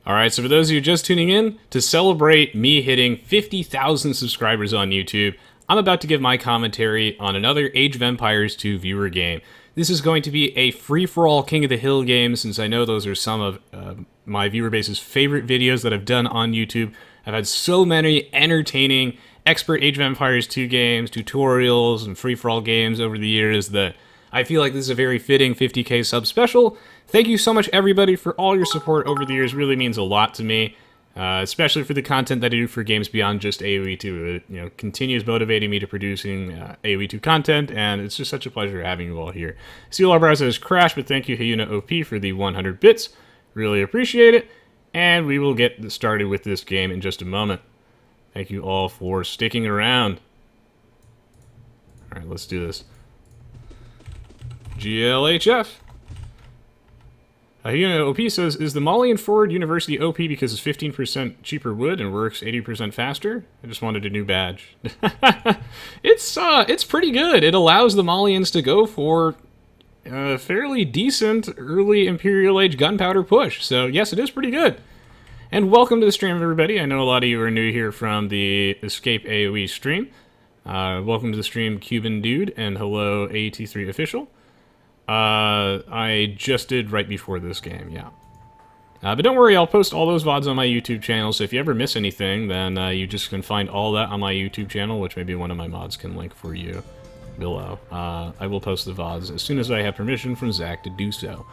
Alright, so for those of you just tuning in, to celebrate me hitting 50,000 subscribers on YouTube, I'm about to give my commentary on another Age of Empires 2 viewer game. This is going to be a free-for-all King of the Hill game, since I know those are some of my viewer base's favorite videos that I've done on YouTube. I've had so many entertaining, expert Age of Empires 2 games, tutorials, and free-for-all games over the years that I feel like this is a very fitting 50k sub special. Thank you so much, everybody, for all your support over the years. It really means a lot to me, especially for the content that I do for games beyond just Aoe2. It continues motivating me to producing Aoe2 content, and it's just such a pleasure having you all here. Seal Our Browser has crashed, but thank you, Aoe2 for the 100 bits. Really appreciate it, and we will get started with this game in just a moment. Thank you all for sticking around. All right, let's do this. GLHF. Aoe2 says, is the Malian Forward University OP because it's 15% cheaper wood and works 80% faster? I just wanted a new badge. It's pretty good. It allows the Malians to go for a fairly decent early Imperial Age gunpowder push. So yes, it is pretty good. And welcome to the stream, everybody. I know a lot of you are new here from the Escape AoE stream. Welcome to the stream, Cuban Dude, and hello, AT3 Official. I just did right before this game, yeah. But don't worry, I'll post all those VODs on my YouTube channel, so if you ever miss anything, then you just can find all that on my YouTube channel, which maybe one of my mods can link for you below. I will post the VODs as soon as I have permission from Zach to do so.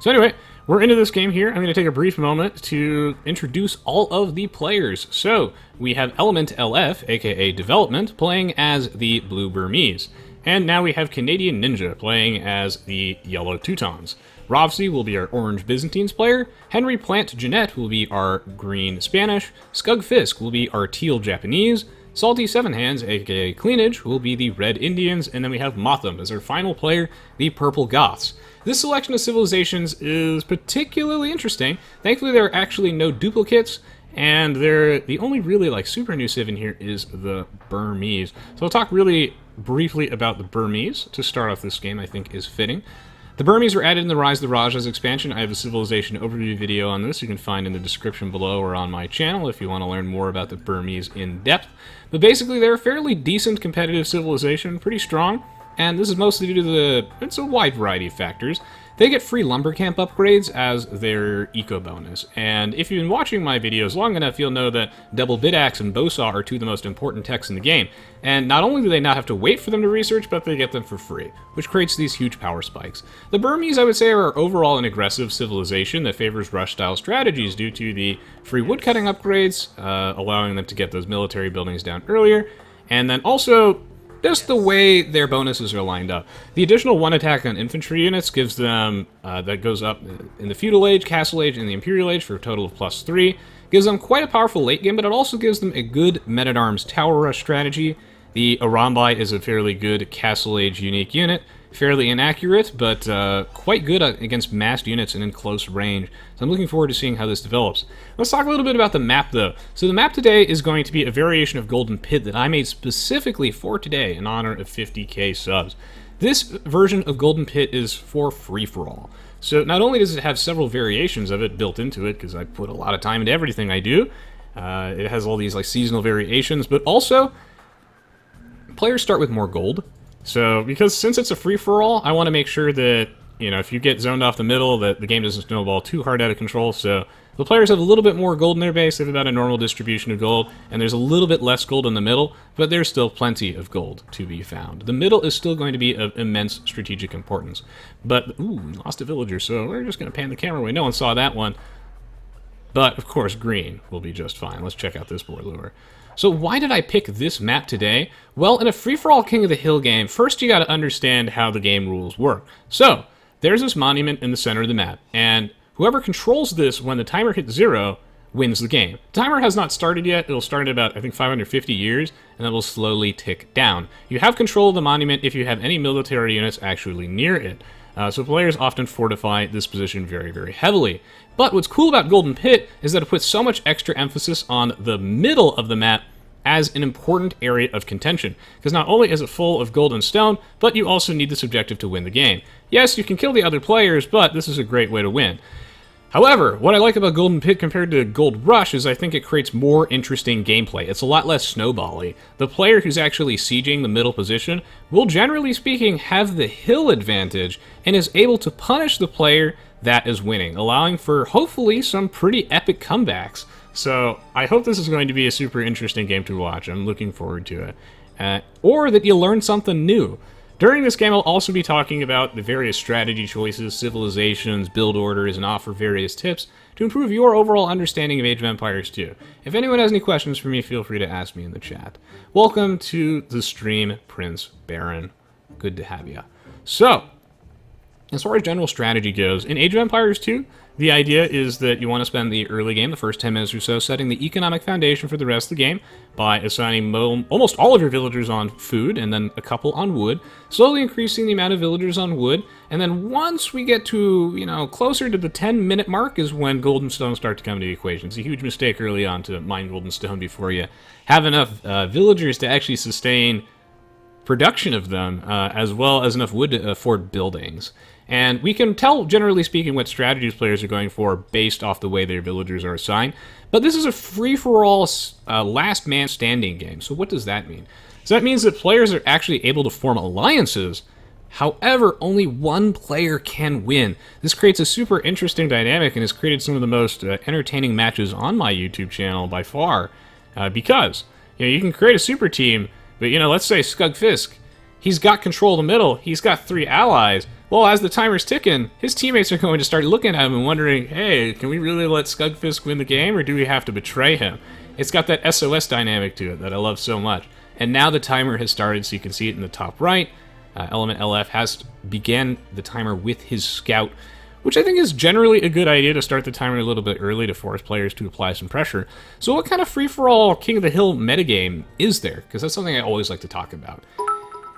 So anyway, we're into this game here. I'm going to take a brief moment to introduce all of the players. So, we have Element LF, aka Development, playing as the Blue Burmese. And now we have Canadian Ninja playing as the Yellow Teutons. Rovsy will be our Orange Byzantines player. Henry Plant Jeanette will be our Green Spanish. Skug Fisk will be our Teal Japanese. Salty Seven Hands, aka Cleanage, will be the Red Indians. And then we have Motham as our final player, the Purple Goths. This selection of civilizations is particularly interesting. Thankfully, there are actually no duplicates. And the only really super new civ in here is the Burmese. So I'll talk really briefly about the Burmese to start off this game. I think is fitting. The Burmese were added in the Rise of the Rajas expansion. I have a civilization overview video on this you can find in the description below or on my channel if you want to learn more about the Burmese in depth. But basically they're a fairly decent competitive civilization, pretty strong, and this is mostly due to it's a wide variety of factors. They get free lumber camp upgrades as their eco bonus, and if you've been watching my videos long enough, you'll know that Double Bit Axe and Bowsaw are two of the most important techs in the game, and not only do they not have to wait for them to research, but they get them for free, which creates these huge power spikes. The Burmese, I would say, are overall an aggressive civilization that favors rush-style strategies due to the free woodcutting upgrades, allowing them to get those military buildings down earlier, and then also just the way their bonuses are lined up. The additional 1 attack on infantry units gives them, that goes up in the Feudal Age, Castle Age, and the Imperial Age for a total of +3. Gives them quite a powerful late game, but it also gives them a good men-at-arms tower rush strategy. The Arambai is a fairly good Castle Age unique unit. Fairly inaccurate, but quite good against massed units and in close range. So I'm looking forward to seeing how this develops. Let's talk a little bit about the map, though. So the map today is going to be a variation of Golden Pit that I made specifically for today in honor of 50k subs. This version of Golden Pit is for free-for-all. So not only does it have several variations of it built into it, because I put a lot of time into everything I do, it has all these seasonal variations, but also players start with more gold. So, since it's a free-for-all, I want to make sure that, if you get zoned off the middle, that the game doesn't snowball too hard out of control. So, the players have a little bit more gold in their base. They have about a normal distribution of gold, and there's a little bit less gold in the middle, but there's still plenty of gold to be found. The middle is still going to be of immense strategic importance. But, ooh, we lost a villager, so we're just going to pan the camera away. No one saw that one. But, of course, green will be just fine. Let's check out this board lure. So why did I pick this map today? Well, in a free-for-all King of the Hill game, first you gotta understand how the game rules work. So, there's this monument in the center of the map, and whoever controls this when the timer hits 0 wins the game. The timer has not started yet. It'll start in about, I think, 550 years, and then will slowly tick down. You have control of the monument if you have any military units actually near it. So players often fortify this position very, very heavily. But what's cool about Golden Pit is that it puts so much extra emphasis on the middle of the map as an important area of contention, because not only is it full of gold and stone, but you also need this objective to win the game. Yes, you can kill the other players, but this is a great way to win. However, what I like about Golden Pit compared to Gold Rush is I think it creates more interesting gameplay. It's a lot less snowbally. The player who's actually sieging the middle position will, generally speaking, have the hill advantage and is able to punish the player that is winning, allowing for, hopefully, some pretty epic comebacks. So I hope this is going to be a super interesting game to watch. I'm looking forward to it. Or that you learn something new. During this game, I'll also be talking about the various strategy choices, civilizations, build orders, and offer various tips to improve your overall understanding of Age of Empires 2. If anyone has any questions for me, feel free to ask me in the chat. Welcome to the stream, Prince Baron. Good to have you. So, as far as general strategy goes, in Age of Empires 2, the idea is that you want to spend the early game, the first 10 minutes or so, setting the economic foundation for the rest of the game by assigning almost all of your villagers on food and then a couple on wood, slowly increasing the amount of villagers on wood, and then once we get to, closer to the 10-minute mark is when golden stone start to come into the equation. It's a huge mistake early on to mine golden stone before you have enough villagers to actually sustain production of them, as well as enough wood to afford buildings. And we can tell, generally speaking, what strategies players are going for based off the way their villagers are assigned. But this is a free-for-all last man standing game. So what does that mean? So that means that players are actually able to form alliances. However, only one player can win. This creates a super interesting dynamic and has created some of the most entertaining matches on my YouTube channel by far. Because, you can create a super team, but, let's say Skugfisk. He's got control of the middle. He's got 3 allies. Well, as the timer's ticking, his teammates are going to start looking at him and wondering, hey, can we really let Skugfisk win the game, or do we have to betray him? It's got that SOS dynamic to it that I love so much. And now the timer has started, so you can see it in the top right. Element LF has began the timer with his scout, which I think is generally a good idea to start the timer a little bit early to force players to apply some pressure. So what kind of free-for-all King of the Hill metagame is there? Because that's something I always like to talk about.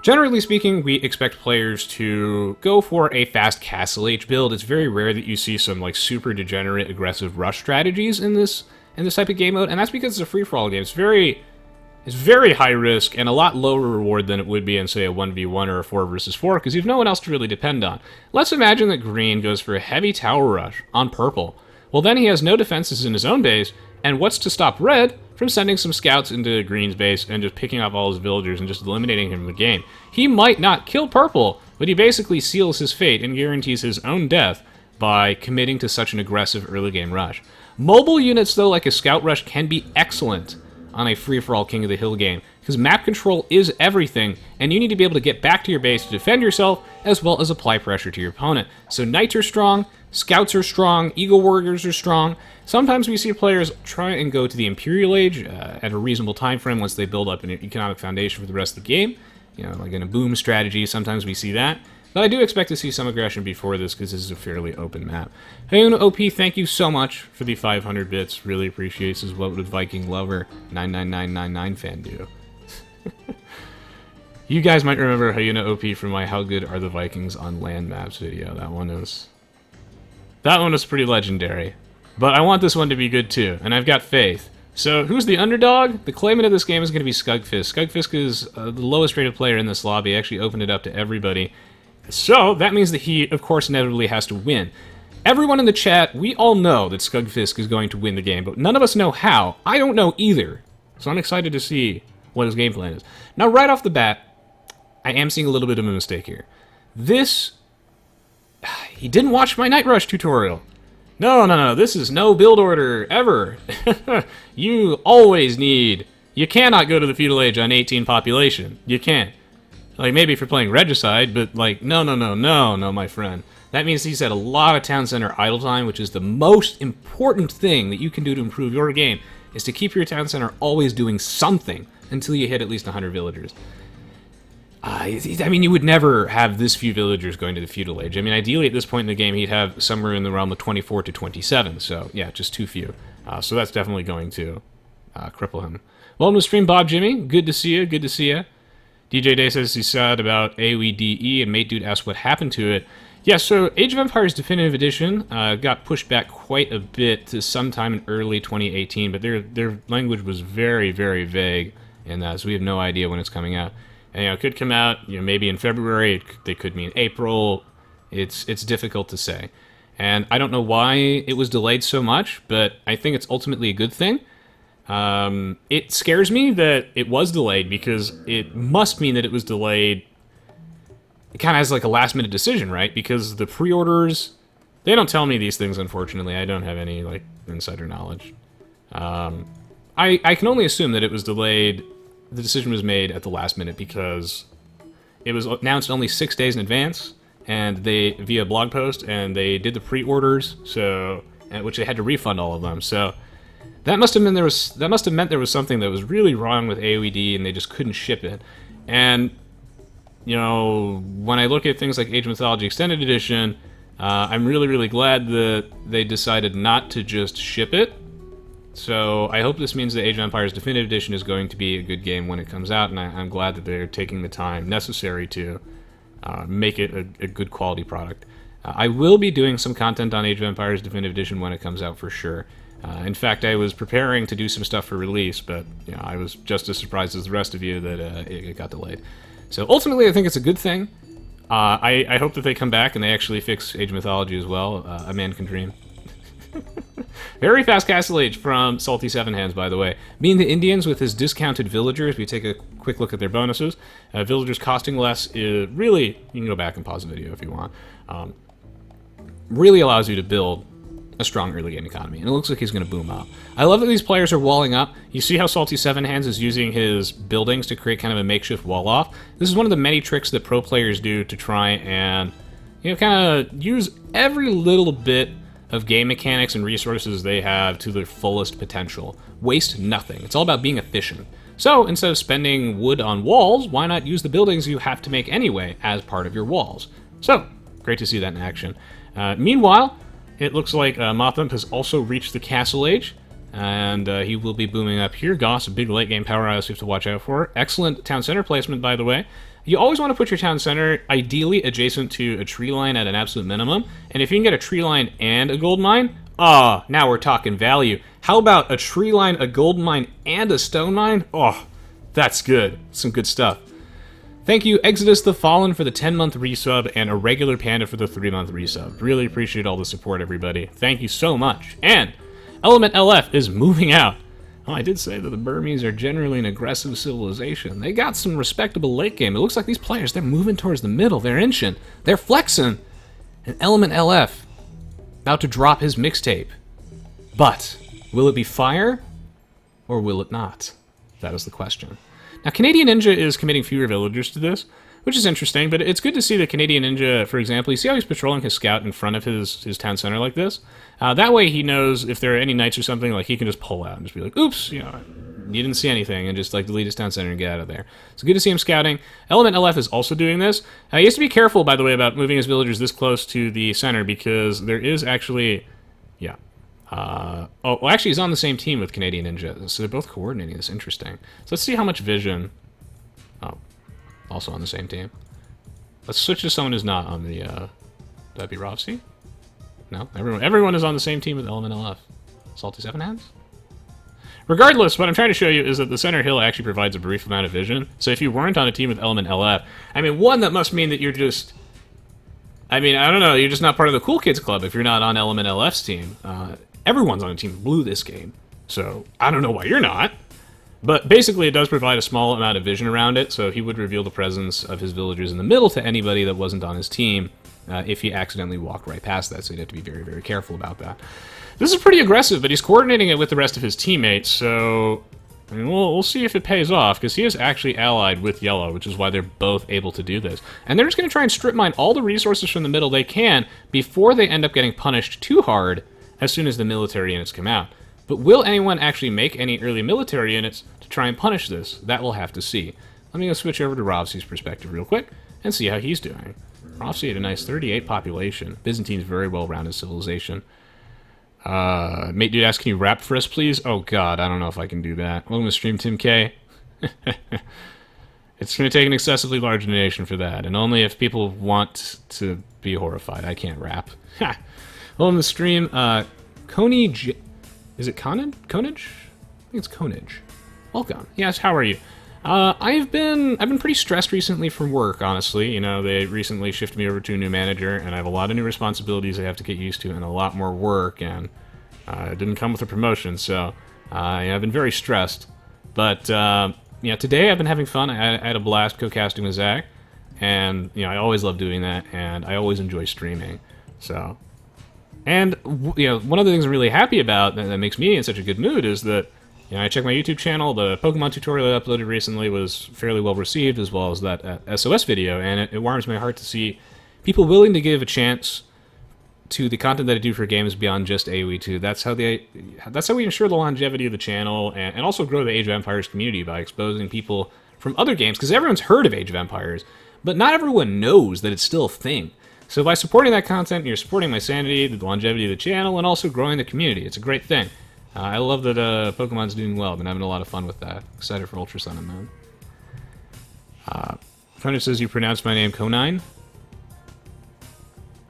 Generally speaking, we expect players to go for a fast Castle Age build. It's very rare that you see some super degenerate aggressive rush strategies in this type of game mode, and that's because it's a free-for-all game. It's very high risk and a lot lower reward than it would be in, say, a 1v1 or a 4 versus 4, because you have no one else to really depend on. Let's imagine that green goes for a heavy tower rush on purple. Well, then he has no defenses in his own base, and what's to stop red from sending some scouts into green's base and just picking off all his villagers and just eliminating him from the game? He might not kill purple, but he basically seals his fate and guarantees his own death by committing to such an aggressive early game rush. Mobile units, though, like a scout rush, can be excellent on a free-for-all King of the Hill game, because map control is everything, and you need to be able to get back to your base to defend yourself, as well as apply pressure to your opponent. So knights are strong, scouts are strong, eagle warriors are strong. Sometimes we see players try and go to the Imperial Age at a reasonable time frame once they build up an economic foundation for the rest of the game. Like in a boom strategy, sometimes we see that. But I do expect to see some aggression before this, because this is a fairly open map. Aoe2, thank you so much for the 500 bits. Really appreciate this. What would Viking Lover 99999 fan do? You guys might remember Aoe2 from my How Good Are the Vikings on Land Maps video. That one was pretty legendary. But I want this one to be good too, and I've got faith. So, who's the underdog? The claimant of this game is going to be Skugfisk. Skugfisk is the lowest rated player in this lobby. I actually opened it up to everybody. So, that means that he, of course, inevitably has to win. Everyone in the chat, we all know that Skugfisk is going to win the game, but none of us know how. I don't know either. So I'm excited to see what his game plan is. Now, right off the bat, I am seeing a little bit of a mistake here. He didn't watch my Night Rush tutorial. No, this is no build order, ever. You cannot go to the feudal age on 18 population. You can't. Like, maybe if you're playing Regicide, but, no, my friend. That means he's had a lot of town center idle time, which is the most important thing that you can do to improve your game, is to keep your town center always doing something until you hit at least 100 villagers. I mean, you would never have this few villagers going to the feudal age. I mean, ideally at this point in the game, he'd have somewhere in the realm of 24 to 27. So, yeah, just too few. So that's definitely going to cripple him. Welcome to the stream, Bob Jimmy. Good to see you. Good to see you. DJ Day says he's sad about Aoe2, and Mate Dude asked what happened to it. Yeah, so Age of Empires Definitive Edition got pushed back quite a bit to sometime in early 2018, but their language was very, very vague in that, so we have no idea when it's coming out. And, it could come out, maybe in February. They could mean April. It's difficult to say. And I don't know why it was delayed so much, but I think it's ultimately a good thing. It scares me that it was delayed because it must mean that it was delayed. It kind of has like a last-minute decision, right? Because the pre-orders, they don't tell me these things, unfortunately. I don't have any like insider knowledge. I can only assume that it was delayed. The decision was made at the last minute because it was announced only 6 days in advance, and they via blog post, and they did the pre-orders, so which they had to refund all of them. So that must have meant there was something that was really wrong with Aoe2, and they just couldn't ship it. And you know, when I look at things like Age of Mythology Extended Edition, I'm really glad that they decided not to just ship it. So I hope this means that Age of Empires Definitive Edition is going to be a good game when it comes out, and I'm glad that they're taking the time necessary to make it a good quality product. I will be doing some content on Age of Empires Definitive Edition when it comes out for sure. In fact, I was preparing to do some stuff for release, but you know, I was just as surprised as the rest of you that it got delayed. So ultimately, I think it's a good thing. I hope that they come back and they actually fix Age of Mythology as well. A man can dream. Very fast Castle Age from Salty Seven Hands, by the way. Being the Indians with his discounted villagers, we take a quick look at their bonuses. Villagers costing less is really, you can go back and pause the video if you want, really allows you to build a strong early game economy, and it looks like he's going to boom up. I love that these players are walling up. You see how Salty Seven Hands is using his buildings to create kind of a makeshift wall off. This is one of the many tricks that pro players do to try and, you know, kind of use every little bit of game mechanics and resources they have to their fullest potential. Waste nothing. It's all about being efficient. So instead of spending wood on walls, why not use the buildings you have to make anyway as part of your walls? So, great to see that in action. Meanwhile, it looks like Motham has also reached the Castle Age, and he will be booming up here. Goths, a big late game powerhouse you have to watch out for. Excellent town center placement, by the way. You always want to put your town center ideally adjacent to a tree line at an absolute minimum, and if you can get a tree line and a gold mine, now we're talking value. How about a tree line, a gold mine, and a stone mine? Oh, that's good. Some good stuff. Thank you, Exodus the Fallen, for the 10-month resub, and a regular Panda for the 3-month resub. Really appreciate all the support, everybody. Thank you so much. And Element LF is moving out. Oh, I did say that the Burmese are generally an aggressive civilization. They got some respectable late game. It looks like these players, they're moving towards the middle. They're inching. They're flexing. And Element LF about to drop his mixtape. But will it be fire or will it not? That is the question. Now, Canadian Ninja is committing fewer villagers to this, which is interesting, but it's good to see that Canadian Ninja, for example, you see how he's patrolling his scout in front of his town center like this? That way he knows if there are any knights or something, like he can just pull out and just be like, oops, you know, you didn't see anything, and just like delete his town center and get out of there. So good to see him scouting. Element LF is also doing this. He has to be careful, by the way, about moving his villagers this close to the center, because there is actually, yeah. Well, actually, he's on the same team with Canadian Ninja, so they're both coordinating this. Interesting. So let's see how much vision. Oh, also on the same team. Let's switch to someone who's not on the. That'd be Rovsy? No, everyone is on the same team with Element LF. Salty Seven Hands? Regardless, what I'm trying to show you is that the center hill actually provides a brief amount of vision. So if you weren't on a team with Element LF, I mean, one, that must mean that you're just. I mean, I don't know, you're just not part of the Cool Kids Club if you're not on Element LF's team. Everyone's on a team blue this game, so I don't know why you're not. But basically, it does provide a small amount of vision around it, so he would reveal the presence of his villagers in the middle to anybody that wasn't on his team if he accidentally walked right past that, so he'd have to be very, very careful about that. This is pretty aggressive, but he's coordinating it with the rest of his teammates, so I mean, we'll see if it pays off, because he is actually allied with Yellow, which is why they're both able to do this. And they're just going to try and strip mine all the resources from the middle they can before they end up getting punished too hard as soon as the military units come out. But will anyone actually make any early military units to try and punish this? That we'll have to see. Let me go switch over to Rovsy's perspective real quick and see how he's doing. Rovsy had a nice 38 population. Byzantines very well-rounded civilization. Mate dude asks, can you rap for us, please? Oh god, I don't know if I can do that. Welcome to stream, Tim K. It's going to take an excessively large donation for that, and only if people want to be horrified. I can't rap. Welcome to stream, Coney. Is it Conage? I think it's Conage. Welcome. Yes, how are you? I've been pretty stressed recently from work, honestly. You know, they recently shifted me over to a new manager, and I have a lot of new responsibilities I have to get used to, and a lot more work, and it didn't come with a promotion, so I've been very stressed. But yeah, today I've been having fun. I had a blast co-casting with Zach, and you know, I always love doing that, and I always enjoy streaming. So, and you know, one of the things I'm really happy about that makes me in such a good mood is that, you know, I checked my YouTube channel. The Pokemon tutorial I uploaded recently was fairly well received, as well as that SOS video, and it warms my heart to see people willing to give a chance to the content that I do for games beyond just Aoe2. That's how we ensure the longevity of the channel, and also grow the Age of Empires community by exposing people from other games, because everyone's heard of Age of Empires, but not everyone knows that it's still a thing. So by supporting that content, you're supporting my sanity, the longevity of the channel, and also growing the community. It's a great thing. I love that Pokemon's doing well. I've been having a lot of fun with that. Excited for Ultra Sun and Moon. Thunder says you pronounced my name Conine.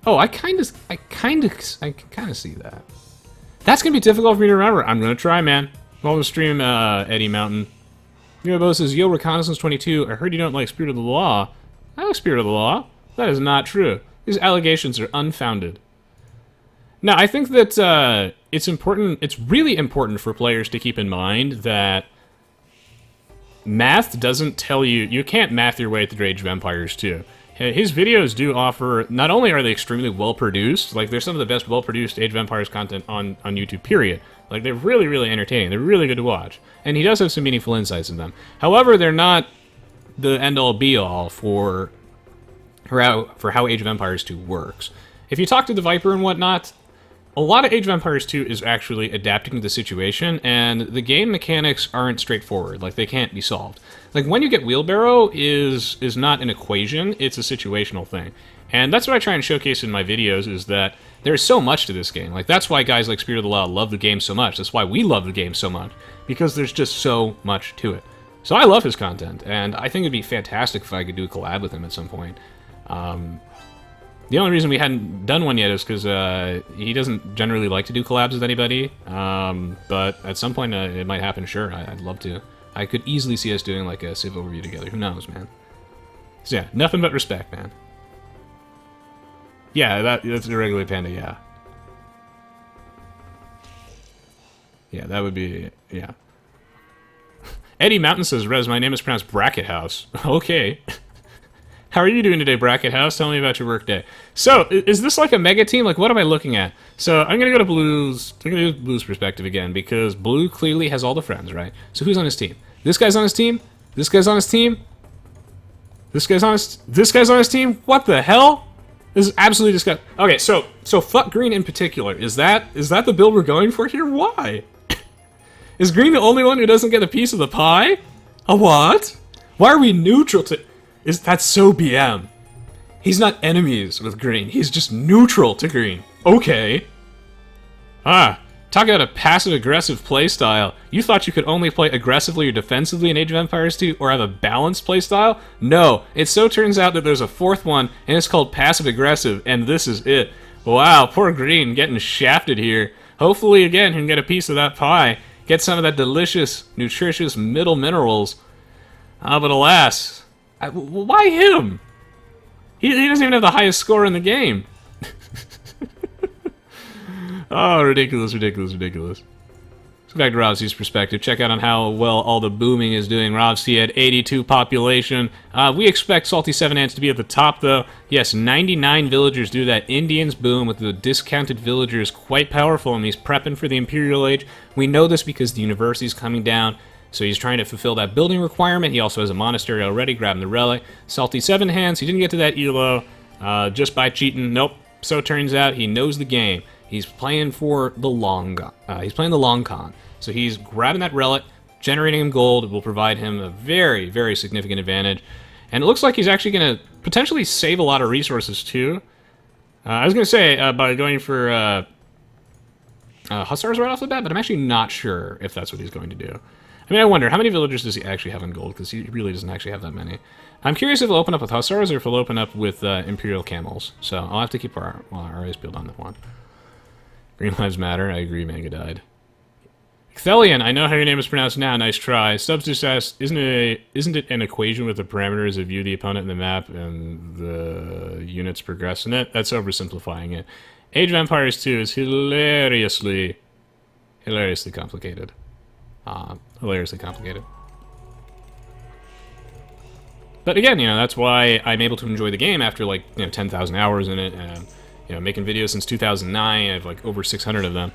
Oh, I kind of see that. That's gonna be difficult for me to remember. I'm gonna try, man. Welcome to stream, Eddie Mountain. Bo says, yo, Reconnaissance 22. I heard you don't like Spirit of the Law. I like Spirit of the Law. That is not true. These allegations are unfounded. Now, I think that it's important. It's really important for players to keep in mind that math doesn't tell you. You can't math your way through Age of Empires 2. His videos do offer. Not only are they extremely well produced, like they're some of the best well produced Age of Empires content on YouTube. Period. Like they're really, really entertaining. They're really good to watch, and he does have some meaningful insights in them. However, they're not the end all be all for how Age of Empires 2 works. If you talk to the Viper and whatnot, a lot of Age of Empires 2 is actually adapting to the situation, and the game mechanics aren't straightforward. Like, they can't be solved. Like, when you get Wheelbarrow is not an equation, it's a situational thing. And that's what I try and showcase in my videos, is that there's so much to this game. Like, that's why guys like Spirit of the Law love the game so much. That's why we love the game so much, because there's just so much to it. So I love his content, and I think it'd be fantastic if I could do a collab with him at some point. The only reason we hadn't done one yet is because he doesn't generally like to do collabs with anybody. But at some point it might happen, sure. I'd love to. I could easily see us doing like a Civ overview together. Who knows, man? So yeah, nothing but respect, man. Yeah, that's Irregular Panda, yeah. Yeah, that would be, yeah. Eddie Mountain says, Rez, my name is pronounced Bracket House. Okay. How are you doing today, Bracket House? Tell me about your work day. So, is this like a mega team? Like, what am I looking at? So, I'm going to go to Blue's... I'm going to do Blue's perspective again, because Blue clearly has all the friends, right? So, who's on his team? This guy's on his team? This guy's on his team? This guy's on his team? What the hell? This is absolutely disgusting. Okay, so fuck Green in particular. Is that the build we're going for here? Why? Is Green the only one who doesn't get a piece of the pie? A what? Why are we neutral to... That's so BM. He's not enemies with Green. He's just neutral to Green. Okay. Talk about a passive-aggressive playstyle. You thought you could only play aggressively or defensively in Age of Empires 2 or have a balanced playstyle? No. It so turns out that there's a fourth one, and it's called passive-aggressive, and this is it. Wow, poor Green getting shafted here. Hopefully, again, he can get a piece of that pie. Get some of that delicious, nutritious middle minerals. But alas... why him? He doesn't even have the highest score in the game. Oh, ridiculous, ridiculous, ridiculous. Let's go back to Rob's perspective. Check out on how well all the booming is doing. Rob's had 82 population. We expect Salty 7 Ants to be at the top, though. Yes, 99 villagers do that. Indians boom with the discounted villagers quite powerful, and he's prepping for the Imperial Age. We know this because the university's coming down. So he's trying to fulfill that building requirement. He also has a monastery already, grabbing the relic. Salty 7 Hands, he didn't get to that elo just by cheating. Nope. So it turns out he knows the game. He's playing for the long con. So he's grabbing that relic, generating him gold. It will provide him a very, very significant advantage. And it looks like he's actually going to potentially save a lot of resources too. I was going to say by going for Huskarls right off the bat, but I'm actually not sure if that's what he's going to do. I mean, I wonder, how many villagers does he actually have in gold? Because he really doesn't actually have that many. I'm curious if he'll open up with Huskarls or if he'll open up with Imperial Camels. So I'll have to keep our eyes peeled on that one. Green Lives Matter. I agree, Manga died. Thelian, I know how your name is pronounced now. Nice try. Stubbs just asked, isn't it an equation with the parameters of view the opponent in the map and the units progress in it? That's oversimplifying it. Age of Empires 2 is hilariously complicated. Hilariously complicated. But again, you know, that's why I'm able to enjoy the game after, like, you know, 10,000 hours in it, and, you know, making videos since 2009. I have, like, over 600 of them.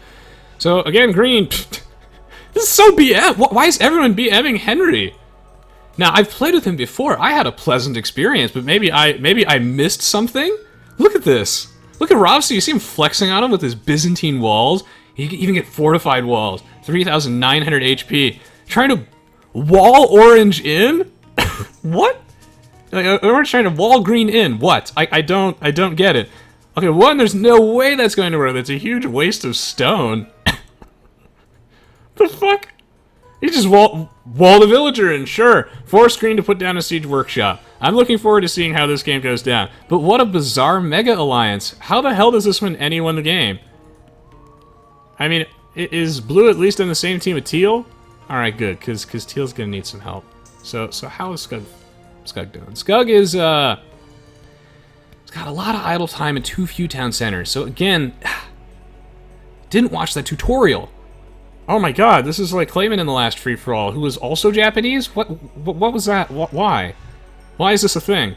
So, again, green. This is so BM. Why is everyone BMing Henry? Now, I've played with him before. I had a pleasant experience, but maybe I missed something? Look at this. Look at Robson. You see him flexing on him with his Byzantine walls? He can even get fortified walls. 3,900 HP. Trying to wall orange in? What? Like, orange trying to wall green in. What? I don't get it. Okay, one, there's no way that's going to work. That's a huge waste of stone. The fuck? He just walled a villager in, sure. Force green to put down a siege workshop. I'm looking forward to seeing how this game goes down. But what a bizarre mega alliance. How the hell does this win anyone the game? I mean, is blue at least on the same team with teal? Alright, good, because teal's gonna need some help. So how is Skug doing? Skug is, he's got a lot of idle time and too few town centers. So again, didn't watch that tutorial. Oh my god, this is like Clayman in the last free-for-all, who was also Japanese? What was that? Why? Why is this a thing?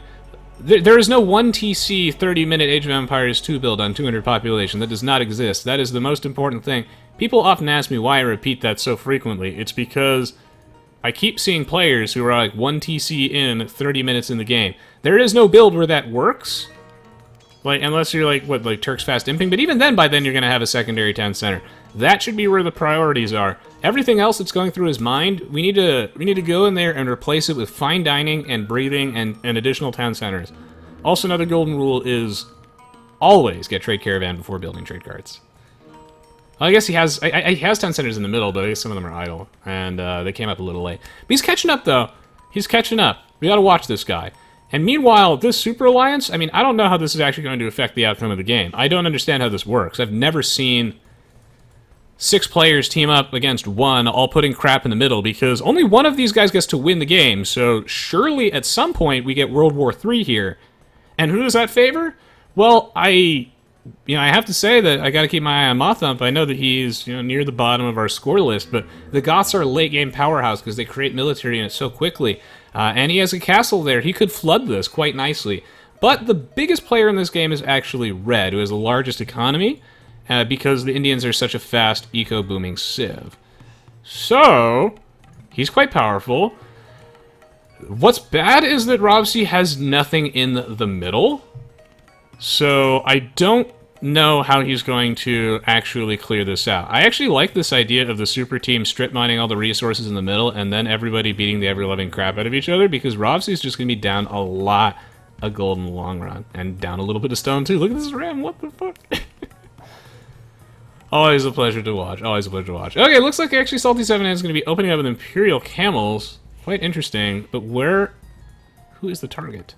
There is no 1TC 30-minute Age of Empires 2 build on 200 population. That does not exist. That is the most important thing. People often ask me why I repeat that so frequently. It's because I keep seeing players who are like 1TC in 30 minutes in the game. There is no build where that works. Like, unless you're like, what, like Turk's Fast Imping? But even then, by then, you're going to have a secondary town center. That should be where the priorities are. Everything else that's going through his mind, we need to go in there and replace it with fine dining and breathing and additional town centers. Also, another golden rule is always get trade caravan before building trade carts. Well, I guess he has town centers in the middle, but I guess some of them are idle, and they came up a little late. But he's catching up, though. He's catching up. We got to watch this guy. And meanwhile, this Super Alliance, I mean, I don't know how this is actually going to affect the outcome of the game. I don't understand how this works. I've never seen 6 players team up against 1, all putting crap in the middle, because only one of these guys gets to win the game, so surely at some point we get World War III here. And who does that favor? Well, I have to say that I got to keep my eye on Mothump. I know that he's, near the bottom of our score list, but the Goths are a late-game powerhouse because they create military in it so quickly. And he has a castle there. He could flood this quite nicely. But the biggest player in this game is actually Red, who has the largest economy, because the Indians are such a fast, eco-booming civ. So, he's quite powerful. What's bad is that Robsy has nothing in the middle. So, I don't know how he's going to actually clear this out. I actually like this idea of the super team strip mining all the resources in the middle and then everybody beating the ever-loving crap out of each other, because Robsy's just going to be down a lot of gold in the long run. And down a little bit of stone, too. Look at this ram. What the fuck? Always a pleasure to watch. Always a pleasure to watch. Okay, looks like actually Salty 7 is going to be opening up with Imperial Camels. Quite interesting. But who is the target?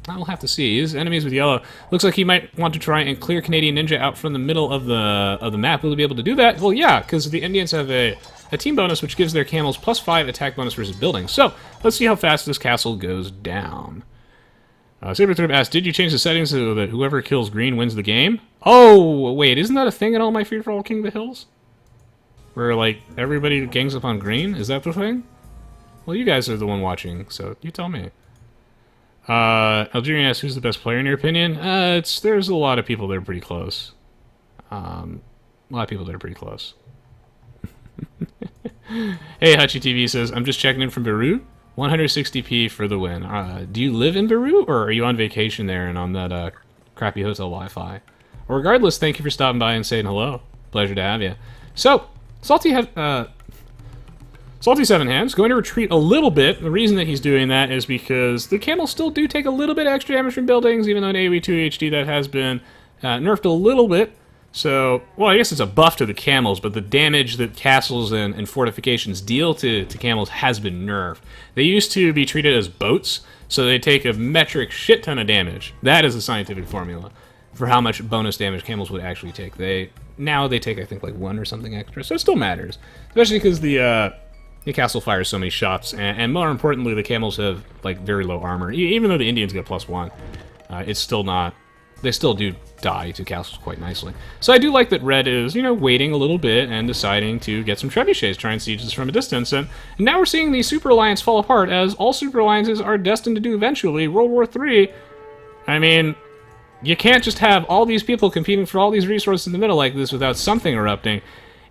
I'll have to see. His enemies with yellow. Looks like he might want to try and clear Canadian Ninja out from the middle of the map. Will he be able to do that? Well, yeah, because the Indians have a team bonus which gives their camels +5 attack bonus versus buildings. So, let's see how fast this castle goes down. Saberthorpe asked, did you change the settings so that whoever kills green wins the game? Oh, wait, isn't that a thing in all my free-for-all King of the Hills? Where, like, everybody gangs up on green? Is that the thing? Well, you guys are the one watching, so you tell me. Algerian asks, who's the best player in your opinion? There's a lot of people that are pretty close. A lot of people that are pretty close. Hey, Hachi TV says, I'm just checking in from Beirut. 160p for the win. Do you live in Beirut, or are you on vacation there and on that crappy hotel Wi-Fi? Well, regardless, thank you for stopping by and saying hello. Pleasure to have you. So, Salty 7 Hands going to retreat a little bit. The reason that he's doing that is because the camels still do take a little bit extra damage from buildings, even though in Aoe2 HD that has been nerfed a little bit. So, well, I guess it's a buff to the camels, but the damage that castles and fortifications deal to camels has been nerfed. They used to be treated as boats, so they take a metric shit ton of damage. That is the scientific formula. for how much bonus damage camels would actually take. Now they take, I think, like 1 or something extra, so it still matters. Especially because the castle fires so many shots, and more importantly, the camels have, like, very low armor. Even though the Indians get +1, it's still not... They still do die to castles quite nicely. So I do like that Red is, you know, waiting a little bit and deciding to get some trebuchets, try and siege this from a distance. And now we're seeing the Super Alliance fall apart, as all Super Alliances are destined to do eventually. World War III, I mean, you can't just have all these people competing for all these resources in the middle like this without something erupting.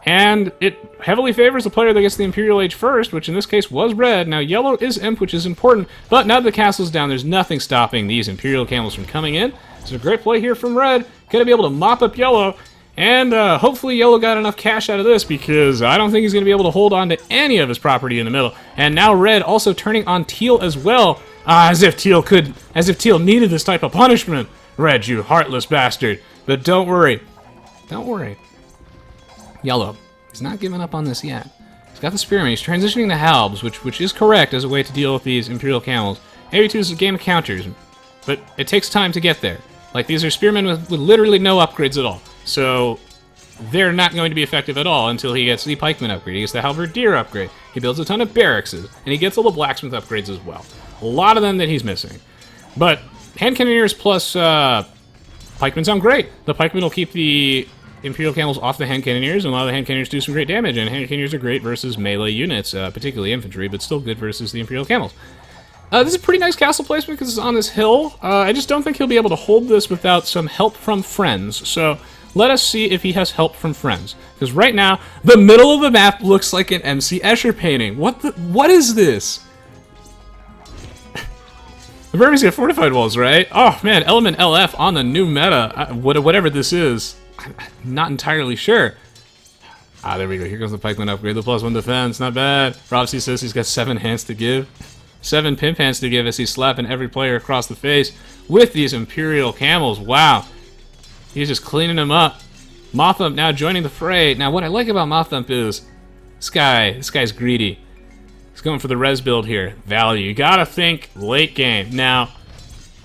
And it heavily favors the player that gets the Imperial Age first, which in this case was Red. Now, Yellow is Imp, which is important, but now that the castle's down, there's nothing stopping these Imperial Camels from coming in. So a great play here from Red. Gonna be able to mop up Yellow, and hopefully Yellow got enough cash out of this, because I don't think he's gonna be able to hold on to any of his property in the middle. And now Red also turning on Teal as well. As if Teal needed this type of punishment. Red, you heartless bastard. But don't worry. Don't worry. Yellow, he's not giving up on this yet. He's got the Spearman, he's transitioning to Halbs, which is correct as a way to deal with these Imperial Camels. Aoe2 is a game of counters, but it takes time to get there. Like, these are Spearmen with literally no upgrades at all. So, they're not going to be effective at all until he gets the Pikeman upgrade. He gets the Halberdier upgrade. He builds a ton of barracks, and he gets all the Blacksmith upgrades as well. A lot of them that he's missing. But Hand Cannoneers plus Pikemen sound great. The Pikemen will keep the Imperial Camels off the Hand Cannoneers, and a lot of the Hand Cannoneers do some great damage, and Hand Cannoneers are great versus melee units, particularly infantry, but still good versus the Imperial Camels. This is a pretty nice castle placement because it's on this hill. I just don't think he'll be able to hold this without some help from friends, so let us see if he has help from friends. Because right now, the middle of the map looks like an MC Escher painting. What is this? The Burmese get fortified walls, right? Oh man, Element LF on the new meta, whatever this is. I'm not entirely sure. Ah, there we go. Here comes the Pikeman upgrade. The +1 defense. Not bad. Robsy says he's got 7 hands to give. 7 pimp hands to give as he's slapping every player across the face with these Imperial Camels. Wow. He's just cleaning them up. Mothump now joining the fray. Now, what I like about Mothump is this guy's greedy. He's going for the res build here. Value. You gotta think late game. Now,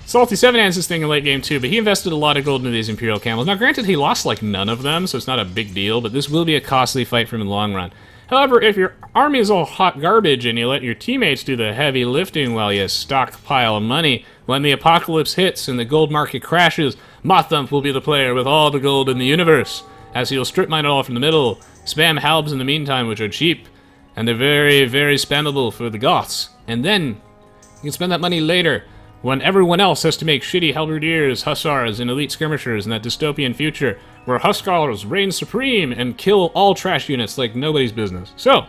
Salty 7 has this thing in late game too, but he invested a lot of gold into these Imperial Camels. Now, granted, he lost like none of them, so it's not a big deal, but this will be a costly fight for him in the long run. However, if your army is all hot garbage and you let your teammates do the heavy lifting while you stockpile money, when the apocalypse hits and the gold market crashes, Mothump will be the player with all the gold in the universe, as he'll strip mine it all from the middle, spam halbs in the meantime, which are cheap, and they're very, very spammable for the Goths. And then, you can spend that money later, when everyone else has to make shitty halberdiers, hussars, and elite skirmishers in that dystopian future, where Huskarls reign supreme and kill all trash units like nobody's business. So,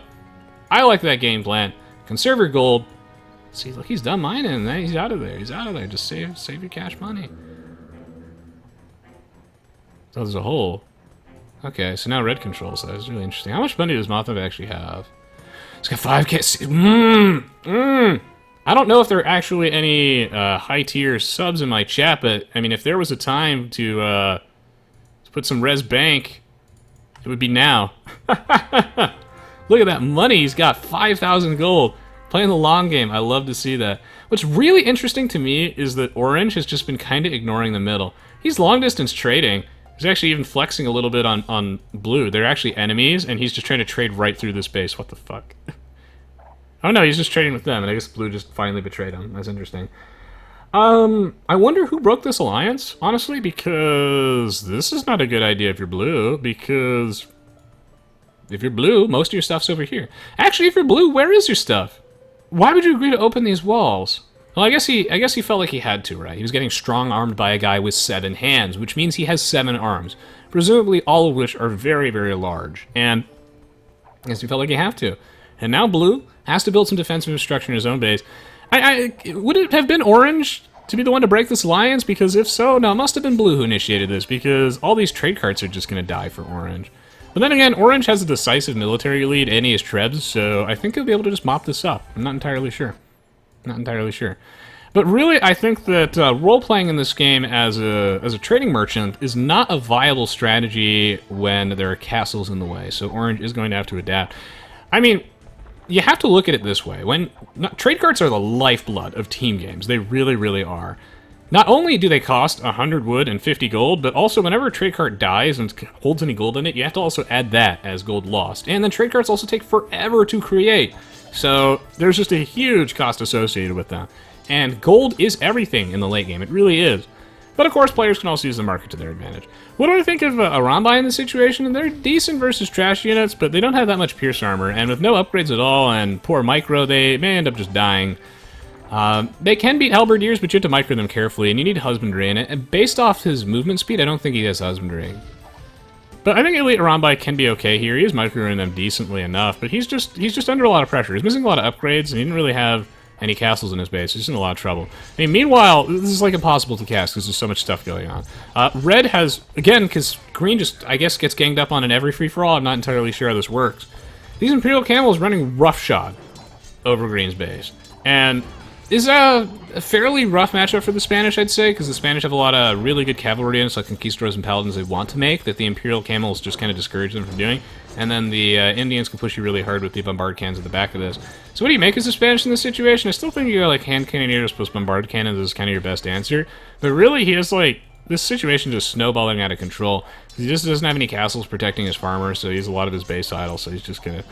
I like that game plan. Conserve your gold. See, look, he's done mining. He's out of there. He's out of there. Just save your cash money. So there's a hole. Okay, so now red controls that. That's really interesting. How much money does Mothra actually have? He's got 5k. I don't know if there are actually any high-tier subs in my chat, but, I mean, if there was a time to put some res bank, it would be now. Look at that money. He's got 5,000 gold. Playing the long game. I love to see that. What's really interesting to me is that Orange has just been kind of ignoring the middle. He's long-distance trading. He's actually even flexing a little bit on Blue. They're actually enemies, and he's just trying to trade right through this base. What the fuck? Oh no, he's just trading with them, and I guess Blue just finally betrayed him. That's interesting. I wonder who broke this alliance, honestly, because this is not a good idea if you're Blue, because if you're Blue, most of your stuff's over here. Actually, if you're Blue, where is your stuff? Why would you agree to open these walls? Well, I guess he felt like he had to, right? He was getting strong-armed by a guy with 7 hands, which means he has 7 arms, presumably all of which are very, very large, and I guess he felt like he had to. And now Blue has to build some defensive infrastructure in his own base. Would it have been Orange to be the one to break this alliance? Because if so, no, it must have been Blue who initiated this, because all these trade carts are just going to die for Orange. But then again, Orange has a decisive military lead, and he has Trebs, so I think he'll be able to just mop this up. I'm not entirely sure. Not entirely sure. But really, I think that role-playing in this game as a trading merchant is not a viable strategy when there are castles in the way, so Orange is going to have to adapt. I mean, you have to look at it this way. Trade carts are the lifeblood of team games. They really, really are. Not only do they cost 100 wood and 50 gold, but also whenever a trade cart dies and holds any gold in it, you have to also add that as gold lost. And then trade carts also take forever to create. So there's just a huge cost associated with that. And gold is everything in the late game. It really is. But of course, players can also use the market to their advantage. What do I think of Arambai in this situation? And they're decent versus trash units, but they don't have that much pierce armor. And with no upgrades at all and poor micro, they may end up just dying. They can beat halberdiers, but you have to micro them carefully, and you need husbandry in it. And based off his movement speed, I don't think he has husbandry. But I think Elite Arambai can be okay here. He is microing them decently enough, but he's just under a lot of pressure. He's missing a lot of upgrades, and he didn't really have any castles in his base. He's in a lot of trouble. I mean, meanwhile, this is like impossible to cast because there's so much stuff going on. Red has, again, because green just, I guess, gets ganged up on in every free-for-all. I'm not entirely sure how this works. These Imperial Camels running roughshod over green's base. And is a fairly rough matchup for the Spanish, I'd say, because the Spanish have a lot of really good cavalry units, like conquistadors and paladins they want to make, that the Imperial Camels just kind of discourage them from doing. And then the Indians can push you really hard with the bombard cannons at the back of this. So what do you make as the Spanish in this situation? I still think you go like hand cannoneers plus bombard cannons is kind of your best answer. But really, he has like, this situation just snowballing out of control. He just doesn't have any castles protecting his farmers, so he has a lot of his base idle, so he's just gonna...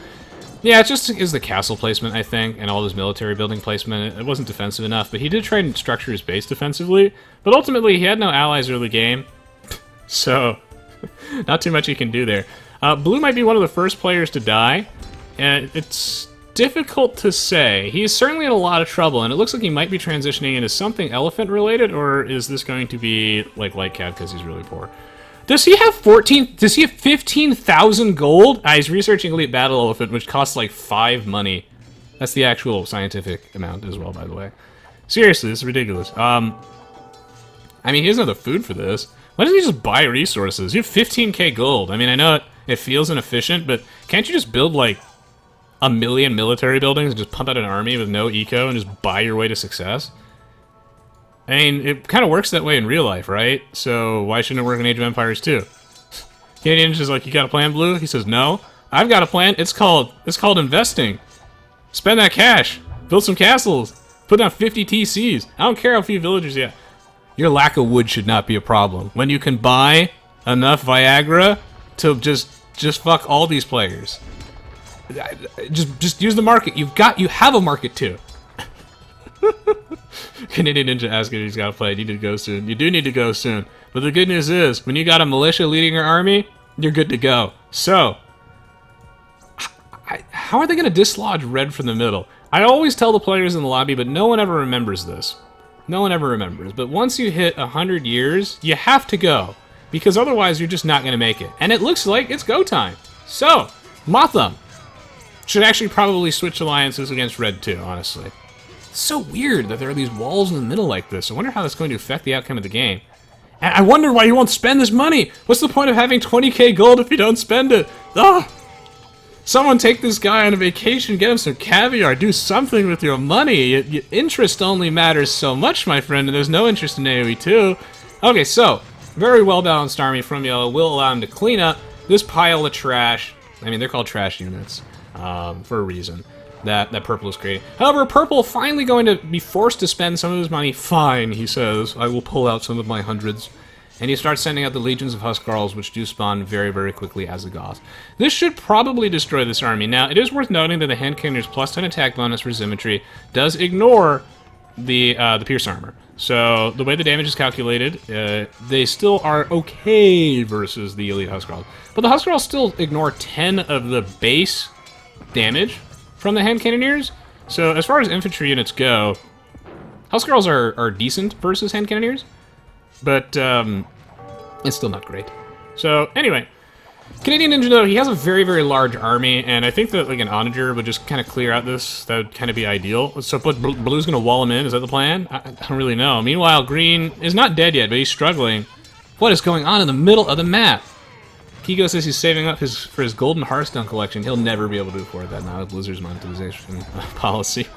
Yeah, it just is the castle placement, I think, and all his military building placement. It wasn't defensive enough, but he did try and structure his base defensively. But ultimately, he had no allies early game, so not too much he can do there. Blue might be one of the first players to die, and it's difficult to say. He's certainly in a lot of trouble, and it looks like he might be transitioning into something elephant-related, or is this going to be like Light Cav because he's really poor? Does he have 15,000 gold? He's researching Elite Battle Elephant, which costs like 5 money. That's the actual scientific amount as well, by the way. Seriously, this is ridiculous. I mean, he doesn't have the food for this. Why doesn't he just buy resources? You have 15k gold. I mean, I know it feels inefficient, but can't you just build like 1 million military buildings and just pump out an army with no eco and just buy your way to success? I mean, it kind of works that way in real life, right? So why shouldn't it work in Age of Empires too? Canadian is like, you got a plan, Blue? He says, no. I've got a plan. It's called investing. Spend that cash. Build some castles. Put down 50 TCs. I don't care how few villagers you have. Your lack of wood should not be a problem. When you can buy enough Viagra to just fuck all these players. Just use the market. You have a market too. Canadian Ninja asking if he's got to play. You need to go soon. You do need to go soon. But the good news is, when you got a militia leading your army, you're good to go. So, how are they going to dislodge red from the middle? I always tell the players in the lobby, but no one ever remembers this. No one ever remembers. But once you hit 100 years, you have to go. Because otherwise, you're just not going to make it. And it looks like it's go time. So, Motham should actually probably switch alliances against red too, honestly. It's so weird that there are these walls in the middle like this. I wonder how that's going to affect the outcome of the game. And I wonder why you won't spend this money. What's the point of having 20k gold if you don't spend it? Ugh. Someone take this guy on a vacation, get him some caviar, do something with your money. Interest only matters so much, my friend, and there's no interest in Aoe2. Okay, so, very well-balanced army from Yellow will allow him to clean up this pile of trash. I mean, they're called trash units for a reason. That purple is creating. However, purple finally going to be forced to spend some of his money. Fine, he says, I will pull out some of my hundreds. And he starts sending out the legions of Huskarls, which do spawn very, very quickly as the Goths. This should probably destroy this army. Now, it is worth noting that the hand cannoneers plus 10 attack bonus for symmetry does ignore the pierce armor. So, the way the damage is calculated, they still are okay versus the elite Huskarls. But the Huskarls still ignore 10 of the base damage from the hand cannoneers. So as far as infantry units go, Huskarls are decent versus hand cannoneers, but it's still not great. So anyway, Canadian Ninja though, he has a very, very large army, and I think that like an onager would just kind of clear out this. That would kind of be ideal. So but Blue's gonna wall him in. Is that the plan? I don't really know. Meanwhile, Green is not dead yet, but he's struggling. What is going on in the middle of the map? Kigo says he's saving up for his golden Hearthstone collection. He'll never be able to afford that now with Blizzard's monetization policy.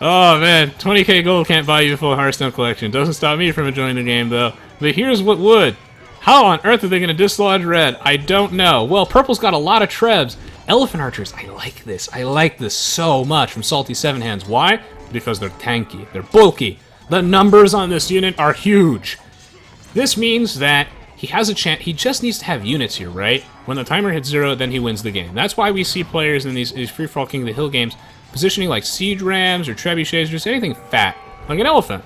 Oh man, 20k gold can't buy you a full Hearthstone collection. Doesn't stop me from enjoying the game though. But here's what would. How on earth are they going to dislodge red? I don't know. Well, purple's got a lot of trebs. Elephant archers, I like this. I like this so much from Salty Seven Hands. Why? Because they're tanky. They're bulky. The numbers on this unit are huge. This means that he has a chance. He just needs to have units here, right? When the timer hits 0, then he wins the game. That's why we see players in these free-for-all King of the Hill games positioning like siege rams or trebuchets or just anything fat, like an elephant.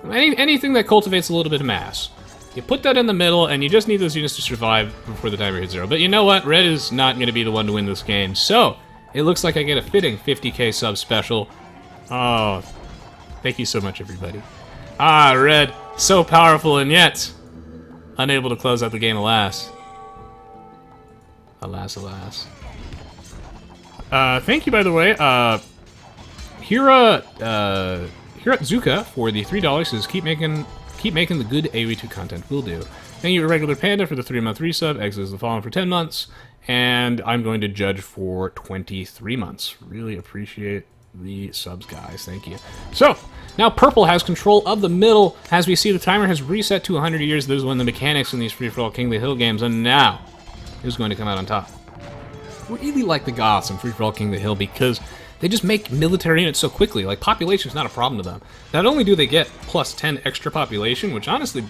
Anything that cultivates a little bit of mass. You put that in the middle, and you just need those units to survive before the timer hits 0. But you know what? Red is not going to be the one to win this game. So, it looks like I get a fitting 50k sub special. Oh, thank you so much, everybody. Ah, Red, so powerful and yet unable to close out the game, alas. Alas, alas. Thank you, by the way. Zuka for the $3 says, keep making the good Aoe2 content. Will do. Thank you, Regular Panda, for the 3-month resub. Exes the Fallen for 10 months. And I'm going to judge for 23 months. Really appreciate the subs, guys. Thank you. So, now Purple has control of the middle. As we see, the timer has reset to 100 years. This is when the mechanics in these free-for-all King of the Hill games. And now, who's going to come out on top? I really like the Goths in free-for-all King of the Hill because they just make military units so quickly. Like, population is not a problem to them. Not only do they get plus 10 extra population, which honestly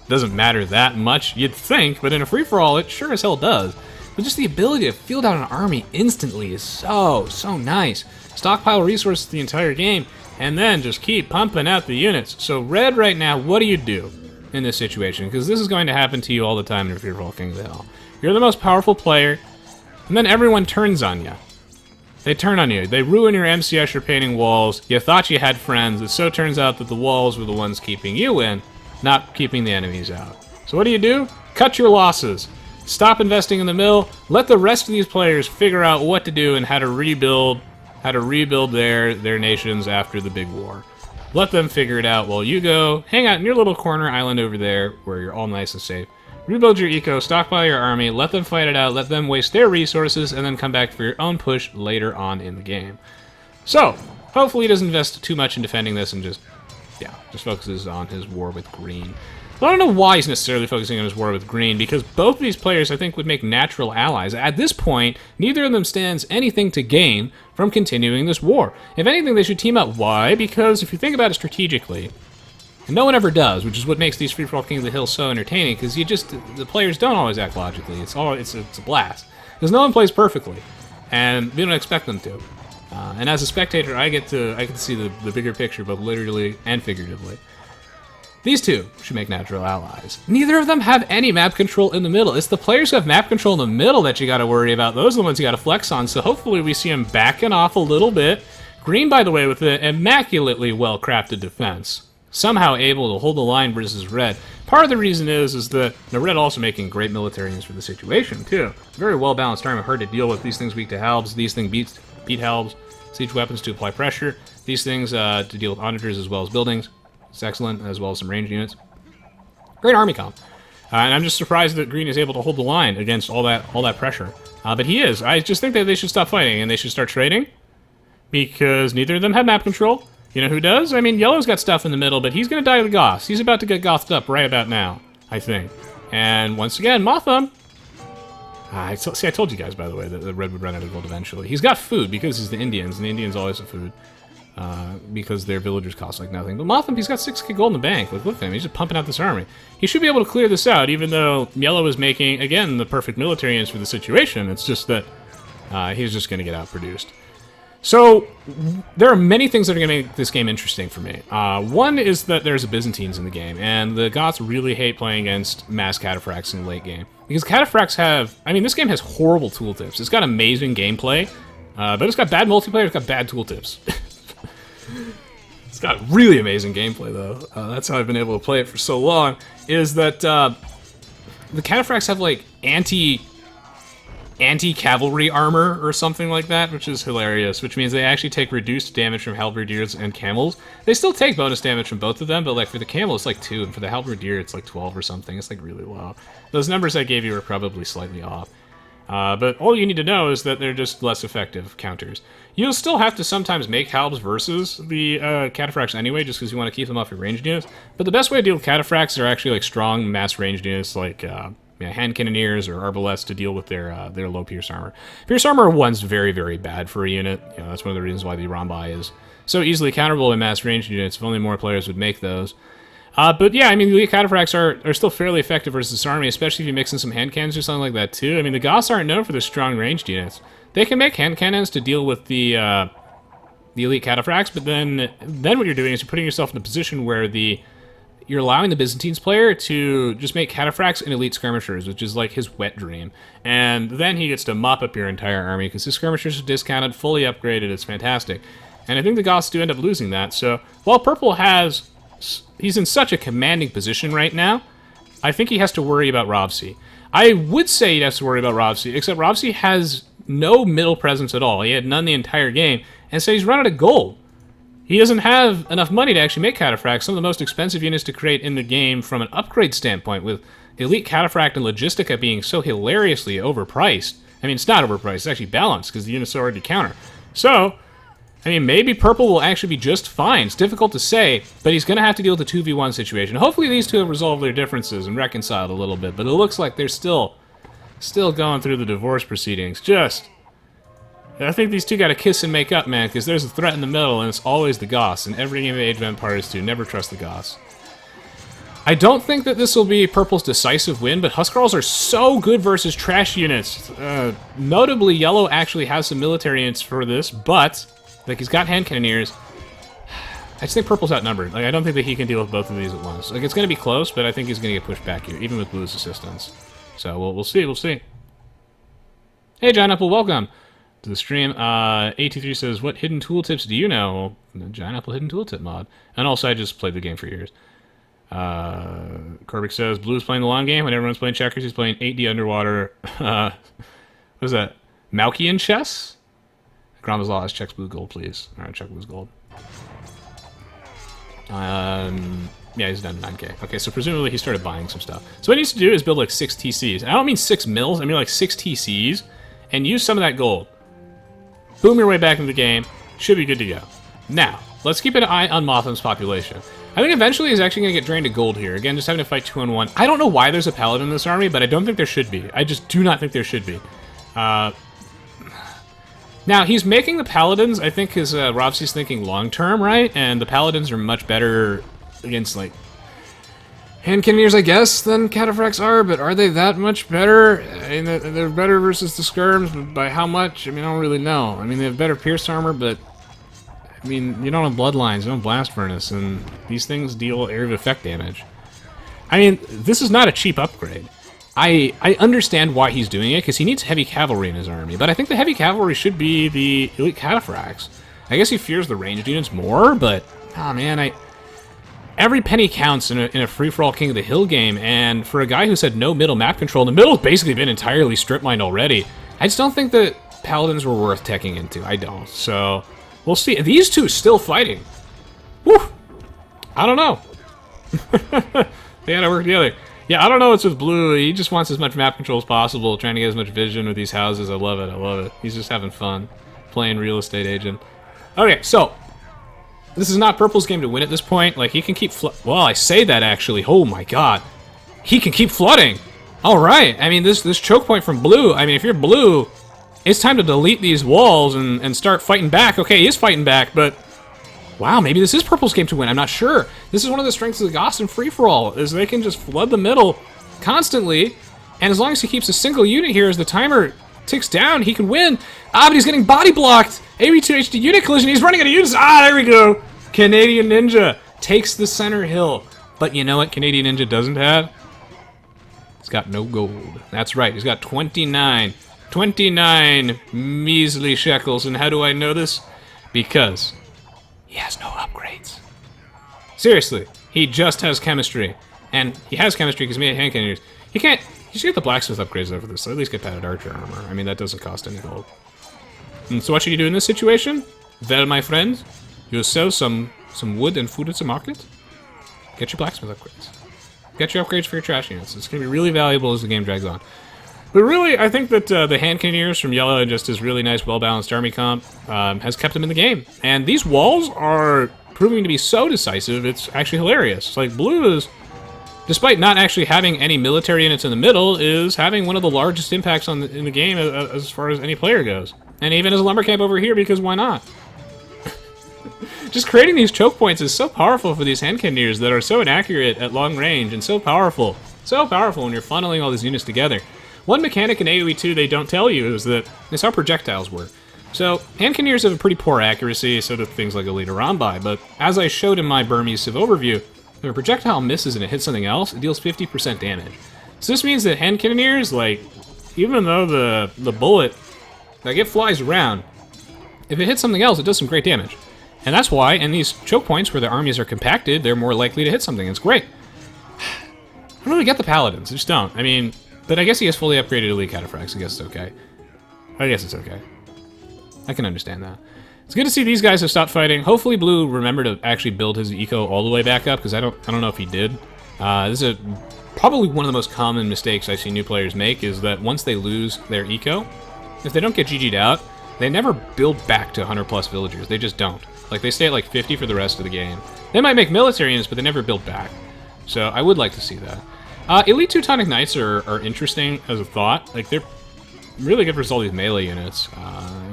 doesn't matter that much, you'd think, but in a free-for-all, it sure as hell does. But just the ability to field out an army instantly is so nice. Stockpile resources the entire game, and then just keep pumping out the units. So Red right now, what do you do in this situation? Because this is going to happen to you all the time in free-for-all King of the Hill. You're the most powerful player, and then everyone turns on you. They turn on you. They ruin your MCS, you're painting walls. You thought you had friends. It so turns out that the walls were the ones keeping you in, not keeping the enemies out. So what do? Cut your losses. Stop investing in the mill. Let the rest of these players figure out what to do and how to rebuild their nations after the big war. Let them figure it out while you go hang out in your little corner island over there where you're all nice and safe. Rebuild your eco, stockpile your army, let them fight it out, let them waste their resources, and then come back for your own push later on in the game. So, hopefully he doesn't invest too much in defending this and just focuses on his war with green. I don't know why he's necessarily focusing on his war with green, because both of these players, I think, would make natural allies. At this point, neither of them stands anything to gain from continuing this war. If anything, they should team up. Why? Because if you think about it strategically, and no one ever does, which is what makes these free-for-all King of the Hill so entertaining, because the players don't always act logically. It's a blast. Because no one plays perfectly, and we don't expect them to. And as a spectator, I get to see the bigger picture, both literally and figuratively. These two should make natural allies. Neither of them have any map control in the middle. It's the players who have map control in the middle that you gotta worry about. Those are the ones you gotta flex on, so hopefully we see them backing off a little bit. Green, by the way, with an immaculately well-crafted defense. Somehow able to hold the line versus Red. Part of the reason is that the Red also making great military units for the situation, too. Very well-balanced army, hard to deal with. These things weak to halbs, these things beat halbs, siege weapons to apply pressure, these things to deal with auditors as well as buildings. It's excellent, as well as some ranged units. Great army comp. And I'm just surprised that Green is able to hold the line against all that pressure. But he is. I just think that they should stop fighting and they should start trading. Because neither of them have map control. You know who does? I mean, Yellow's got stuff in the middle, but he's going to die to the Goths. He's about to get Gothed up right about now, I think. And once again, Motham. I told you guys, by the way, that the Red would run out of gold eventually. He's got food because he's the Indians, and the Indians always have food. Because their villagers cost like nothing. But Motham, he's got 6k gold in the bank. Like, look at him, he's just pumping out this army. He should be able to clear this out, even though Yellow is making, again, the perfect military units for the situation. It's just that he's just going to get outproduced. So, there are many things that are going to make this game interesting for me. One is that there's a Byzantines in the game, and the Goths really hate playing against mass cataphracts in the late game. Because cataphracts have... I mean, this game has horrible tooltips. It's got amazing gameplay, but it's got bad multiplayer, it's got bad tooltips. It's got really amazing gameplay, though. That's how I've been able to play it for so long, is that the cataphracts have, like, anti-cavalry armor or something like that, which is hilarious, which means they actually take reduced damage from halberdiers and camels. They still take bonus damage from both of them, but, like, for the camel, it's like 2, and for the halberdier, it's like 12 or something. It's, like, really low. Those numbers I gave you are probably slightly off. But all you need to know is that they're just less effective counters. You'll still have to sometimes make halbs versus the cataphracts anyway, just because you want to keep them off your ranged units. But the best way to deal with cataphracts are actually like strong mass ranged units like hand cannoneers or arbalests to deal with their low pierce armor. Pierce armor 1's very, very bad for a unit. You know, that's one of the reasons why the Rambai is so easily counterable by mass ranged units if only more players would make those. But yeah, I mean, the elite cataphracts are still fairly effective versus this army, especially if you mix in some hand cannons or something like that too. I mean, the Goths aren't known for their strong ranged units. They can make hand cannons to deal with the elite cataphracts, but then what you're doing is you're putting yourself in a position where you're allowing the Byzantines player to just make cataphracts and elite skirmishers, which is like his wet dream. And then he gets to mop up your entire army because his skirmishers are discounted, fully upgraded. It's fantastic. And I think the Goths do end up losing that. So while Purple he's in such a commanding position right now, I think he has to worry about Rovsi. I would say he has to worry about Rovsi, except Rovsi has no middle presence at all. He had none the entire game, and so he's run out of gold. He doesn't have enough money to actually make cataphracts, some of the most expensive units to create in the game from an upgrade standpoint, with elite cataphract and logistica being so hilariously overpriced. I mean, it's not overpriced, it's actually balanced, because the units are already counter. So, I mean, maybe Purple will actually be just fine. It's difficult to say, but he's going to have to deal with the 2v1 situation. Hopefully these two have resolved their differences and reconciled a little bit, but it looks like they're still going through the divorce proceedings. I think these two got to kiss and make up, man, because there's a threat in the middle, and it's always the Goths. In every game of Age of Empires 2, never trust the Goths. I don't think that this will be Purple's decisive win, but Huskarls are so good versus trash units. Notably, Yellow actually has some military units for this, but like, he's got hand cannoneers. I just think Purple's outnumbered. Like, I don't think that he can deal with both of these at once. Like, it's going to be close, but I think he's going to get pushed back here, even with Blue's assistance. So, we'll see. Hey, John Apple, welcome to the stream. Aoe2 says, what hidden tooltips do you know? Well, the Giant Apple hidden tooltip mod. And also, I just played the game for years. Corbix says, Blue's playing the long game. When everyone's playing checkers, he's playing 8D underwater. What is that? Malkian chess? Gromba's Law checks blue gold, please. Alright, check blue's gold. Yeah, he's done 9k. Okay, so presumably he started buying some stuff. So what he needs to do is build like 6 TCs. And I don't mean 6 mils, I mean like 6 TCs. And use some of that gold. Boom your way back into the game. Should be good to go. Now, let's keep an eye on Motham's population. I think eventually he's actually going to get drained to gold here. Again, just having to fight 2-on-1. I don't know why there's a paladin in this army, but I don't think there should be. I just do not think there should be. Now, he's making the paladins, I think, because Rovsi's thinking long-term, right? And the paladins are much better against, like, hand cannoneers, I guess, than cataphracts are, but are they that much better? I mean, they're better versus the skirms, but by how much? I mean, I don't really know. I mean, they have better pierce armor, but I mean, you don't have bloodlines, you don't have blast furnace, and these things deal area of effect damage. I mean, this is not a cheap upgrade. I understand why he's doing it, because he needs heavy cavalry in his army, but I think the heavy cavalry should be the elite cataphracts. I guess he fears the ranged units more, but, oh man, every penny counts in a free-for-all King of the Hill game, and for a guy who's had no middle map control, the middle's basically been entirely strip-mined already. I just don't think that paladins were worth teching into. I don't. So, we'll see. These two still fighting. Whew! I don't know. They gotta work together. Yeah, I don't know what's with Blue. He just wants as much map control as possible, trying to get as much vision with these houses. I love it. I love it. He's just having fun playing real estate agent. Okay, so this is not Purple's game to win at this point. Like, he can keep well, I say that actually. Oh my god. He can keep flooding. All right. I mean, this choke point from Blue. I mean, if you're Blue, it's time to delete these walls and start fighting back. Okay, he is fighting back, but wow, maybe this is Purple's game to win. I'm not sure. This is one of the strengths of the Goths in free-for-all, is they can just flood the middle constantly, and as long as he keeps a single unit here as the timer ticks down, he can win. Ah, but he's getting body blocked. Aoe2 HD unit collision. He's running out of units. Ah, there we go. Canadian Ninja takes the center hill. But you know what Canadian Ninja doesn't have? He's got no gold. That's right. He's got 29 measly shekels. And how do I know this? Because he has no upgrades. Seriously, he just has chemistry. And he has chemistry because he made hand cannoneers. He can't. He should get the blacksmith upgrades over this, so at least get padded archer armor. I mean, that doesn't cost any gold. And so what should you do in this situation? Well, my friend, you sell some wood and food at the market. Get your blacksmith upgrades. Get your upgrades for your trash units. It's going to be really valuable as the game drags on. But really, I think that the hand cannoneers from Yellow and just his really nice, well-balanced army comp has kept him in the game. And these walls are proving to be so decisive, it's actually hilarious. Like, Blue is, despite not actually having any military units in the middle, is having one of the largest impacts in the game as far as any player goes. And even as a lumber camp over here, because why not? just creating these choke points is so powerful for these hand cannoneers that are so inaccurate at long range and so powerful. So powerful when you're funneling all these units together. One mechanic in Aoe2 they don't tell you is that it's how projectiles work. So, hand cannoneers have a pretty poor accuracy, so do things like Elite Rambai, but as I showed in my Burmese Civ overview, if a projectile misses and it hits something else, it deals 50% damage. So this means that hand cannoneers, like, even though the bullet, like, it flies around, if it hits something else, it does some great damage. And that's why, in these choke points where the armies are compacted, they're more likely to hit something. It's great. I don't really get the Paladins, I just don't. I mean, but I guess he has fully upgraded Elite Cataphracts, I guess it's okay. I guess it's okay. I can understand that. It's good to see these guys have stopped fighting. Hopefully Blue remembered to actually build his eco all the way back up, because I don't know if he did. This is probably one of the most common mistakes I see new players make, is that once they lose their eco, if they don't get GG'd out, they never build back to 100 plus villagers. They just don't. Like, they stay at like 50 for the rest of the game. They might make military units, but they never build back. So I would like to see that. Elite Teutonic Knights are interesting as a thought. Like, they're really good versus all these melee units.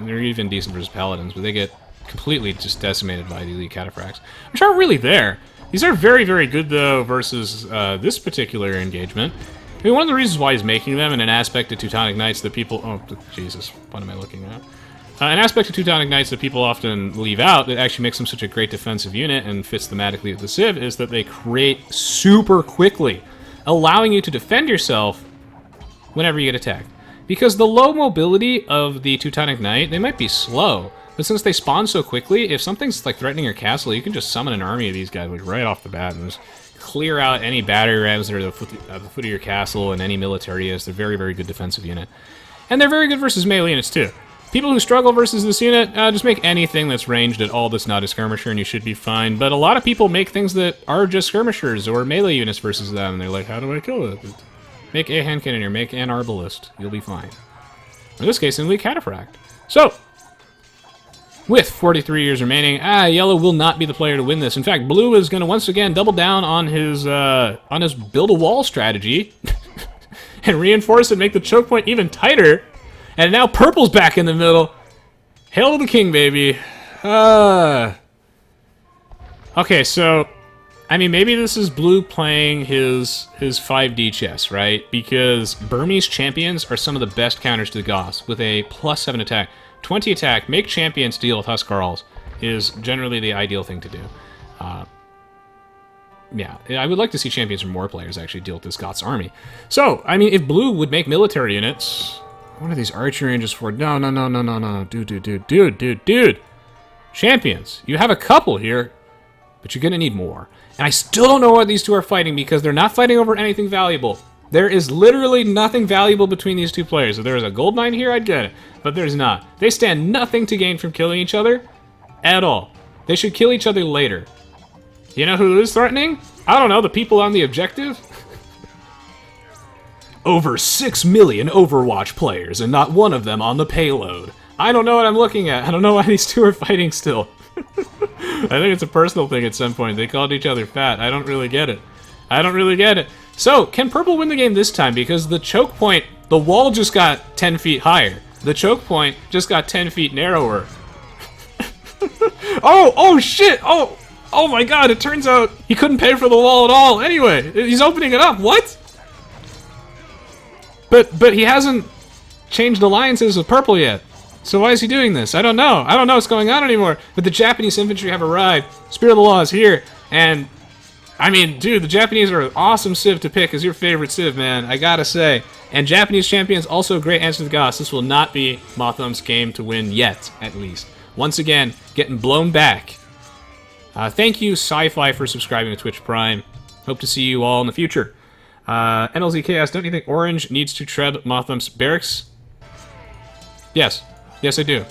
They're even decent versus paladins, but they get completely just decimated by the Elite Cataphracts, which aren't really there. These are very, very good, though, versus this particular engagement. I mean, one of the reasons why he's making them, and an aspect of Teutonic Knights that people... Oh, Jesus, what am I looking at? An aspect of Teutonic Knights that people often leave out that actually makes them such a great defensive unit and fits thematically with the Civ is that they create super quickly, allowing you to defend yourself whenever you get attacked. Because the low mobility of the Teutonic Knight, they might be slow, but since they spawn so quickly, if something's like threatening your castle, you can just summon an army of these guys like right off the bat and just clear out any battery rams that are at the foot of your castle and any military units. They're a very, very good defensive unit. And they're very good versus melee units too. People who struggle versus this unit, just make anything that's ranged at all that's not a skirmisher and you should be fine. But a lot of people make things that are just skirmishers or melee units versus them, and they're like, how do I kill it? Make a hand cannoneer, make an arbalist. You'll be fine. In this case, an Elite Cataphract. So, with 43 years remaining, yellow will not be the player to win this. In fact, blue is going to once again double down on his build-a-wall strategy and reinforce and make the choke point even tighter. And now purple's back in the middle. Hail to the king, baby. Okay, so... I mean, maybe this is blue playing his 5D chess, right? Because Burmese champions are some of the best counters to the Goths, with a +7 attack. 20 attack, make champions deal with Huskarls is generally the ideal thing to do. Yeah, I would like to see champions from more players actually deal with this Goths army. So, I mean, if blue would make military units... What are these archer ranges for? No. Dude. Champions, you have a couple here, but you're gonna need more. And I still don't know why these two are fighting, because they're not fighting over anything valuable. There is literally nothing valuable between these two players. If there was a gold mine here, I'd get it. But there's not. They stand nothing to gain from killing each other at all. They should kill each other later. You know who is threatening? I don't know, the people on the objective? Over 6 million Overwatch players, and not one of them on the payload. I don't know what I'm looking at. I don't know why these two are fighting still. I think it's a personal thing at some point. They called each other fat. I don't really get it. So, can purple win the game this time? Because the choke point, the wall just got 10 feet higher. The choke point just got 10 feet narrower. Oh shit! Oh my god, it turns out he couldn't pay for the wall at all. Anyway, he's opening it up. What? But he hasn't changed alliances with purple yet. So why is he doing this? I don't know. I don't know what's going on anymore. But the Japanese infantry have arrived. Spirit of the Law is here. And, I mean, dude, the Japanese are an awesome civ to pick as your favorite civ, man. I gotta say. And Japanese champions, also a great answer to the Goths. This will not be Motham's game to win yet, at least. Once again, getting blown back. Thank you, Sci-Fi, for subscribing to Twitch Prime. Hope to see you all in the future. NLZ Chaos, don't you think Orange needs to tread Motham's barracks? Yes. Yes, I do.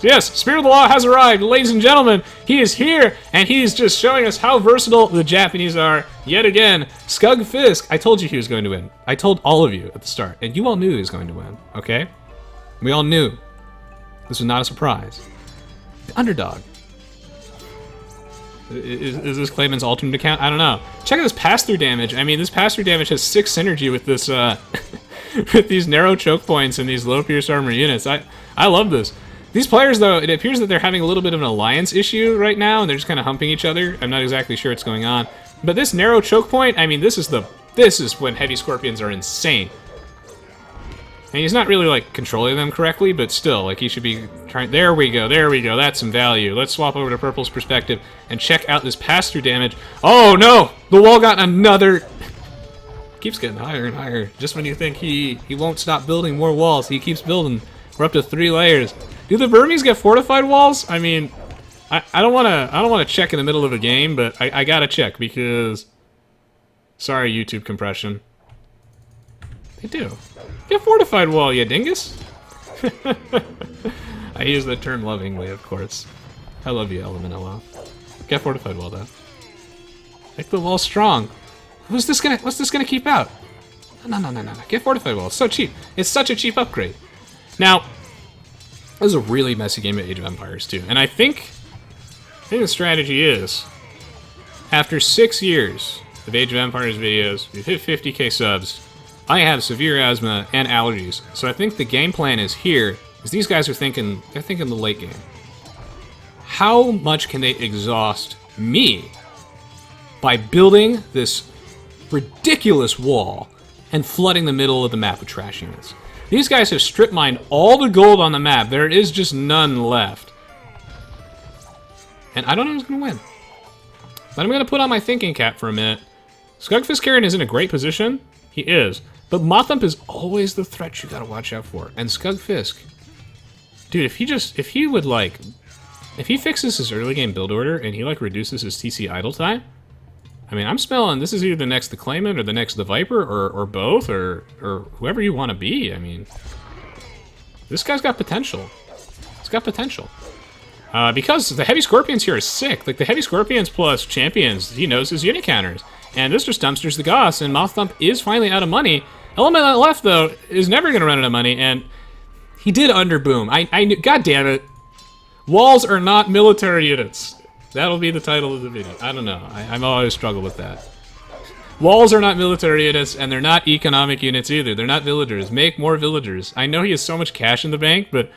Yes, Spirit of the Law has arrived, ladies and gentlemen. He is here, and he's just showing us how versatile the Japanese are yet again. Skug Fisk, I told you he was going to win. I told all of you at the start, and you all knew he was going to win, okay? We all knew. This was not a surprise. The underdog. Is this Clayman's alternate account? I don't know. Check out this pass-through damage. I mean, this pass-through damage has 6 synergy with this, with these narrow choke points and these low pierce armor units. I love this. These players, though, it appears that they're having a little bit of an alliance issue right now, and they're just kind of humping each other. I'm not exactly sure what's going on. But this narrow choke point, I mean, this is when heavy scorpions are insane. And he's not really, like, controlling them correctly, but still, like, he should be trying... There we go, that's some value. Let's swap over to Purple's perspective and check out this pass-through damage. Oh, no! The wall got another... Keeps getting higher and higher. Just when you think he won't stop building more walls, he keeps building. We're up to 3 layers. Do the Burmese get fortified walls? I mean, I don't wanna check in the middle of a game, but I gotta check because... Sorry, YouTube compression. They do. Get fortified wall, you dingus! I use that term lovingly, of course. I love you, LMNOL. Get fortified wall, though. Make the wall strong. What's this gonna keep out? No. Get fortified wall. It's so cheap. It's such a cheap upgrade. Now, this is a really messy game of Age of Empires, too. And I think the strategy is, after 6 years of Age of Empires videos, we've hit 50k subs, I have severe asthma and allergies. So I think the game plan is here, is these guys are thinking, they're thinking the late game. How much can they exhaust me by building this ridiculous wall and flooding the middle of the map with trash units? These guys have strip mined all the gold on the map. There is just none left. And I don't know who's going to win. But I'm going to put on my thinking cap for a minute. Skugfist Karen is in a great position. He is. But Mothump is always the threat you got to watch out for. And Skugfisk, dude, if he fixes his early game build order and he, like, reduces his TC idle time, I mean, I'm smelling this is either the next the Claimant or the next the Viper or both or whoever you want to be. I mean, this guy's got potential. He's got potential. Because the Heavy Scorpions here are sick. Like, the Heavy Scorpions plus Champions, he knows his unit counters. And this just dumpsters the Goths, and Moth Thump is finally out of money. Element that left, though, is never going to run out of money, and he did underboom. I knew, god damn it. Walls are not military units. That'll be the title of the video. I don't know. I'm always struggle with that. Walls are not military units, and they're not economic units either. They're not villagers. Make more villagers. I know he has so much cash in the bank, but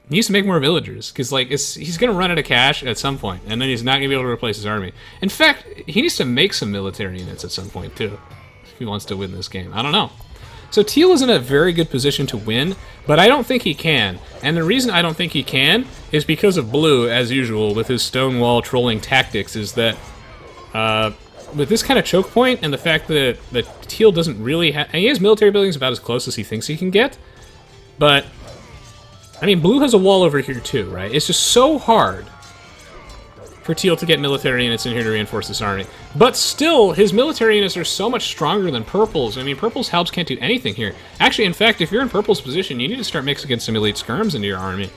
he needs to make more villagers, because, like, he's going to run out of cash at some point, and then he's not going to be able to replace his army. In fact, he needs to make some military units at some point, too, if he wants to win this game. I don't know. So Teal is in a very good position to win, but I don't think he can. And the reason I don't think he can is because of Blue, as usual, with his Stonewall trolling tactics, is that with this kind of choke point and the fact that Teal doesn't really have... He has military buildings about as close as he thinks he can get, but... I mean, Blue has a wall over here too, right? It's just so hard for Teal to get military units in here to reinforce this army. But still, his military units are so much stronger than Purple's. I mean, Purple's helps can't do anything here. Actually, in fact, if you're in Purple's position, you need to start mixing in some elite skirms into your army.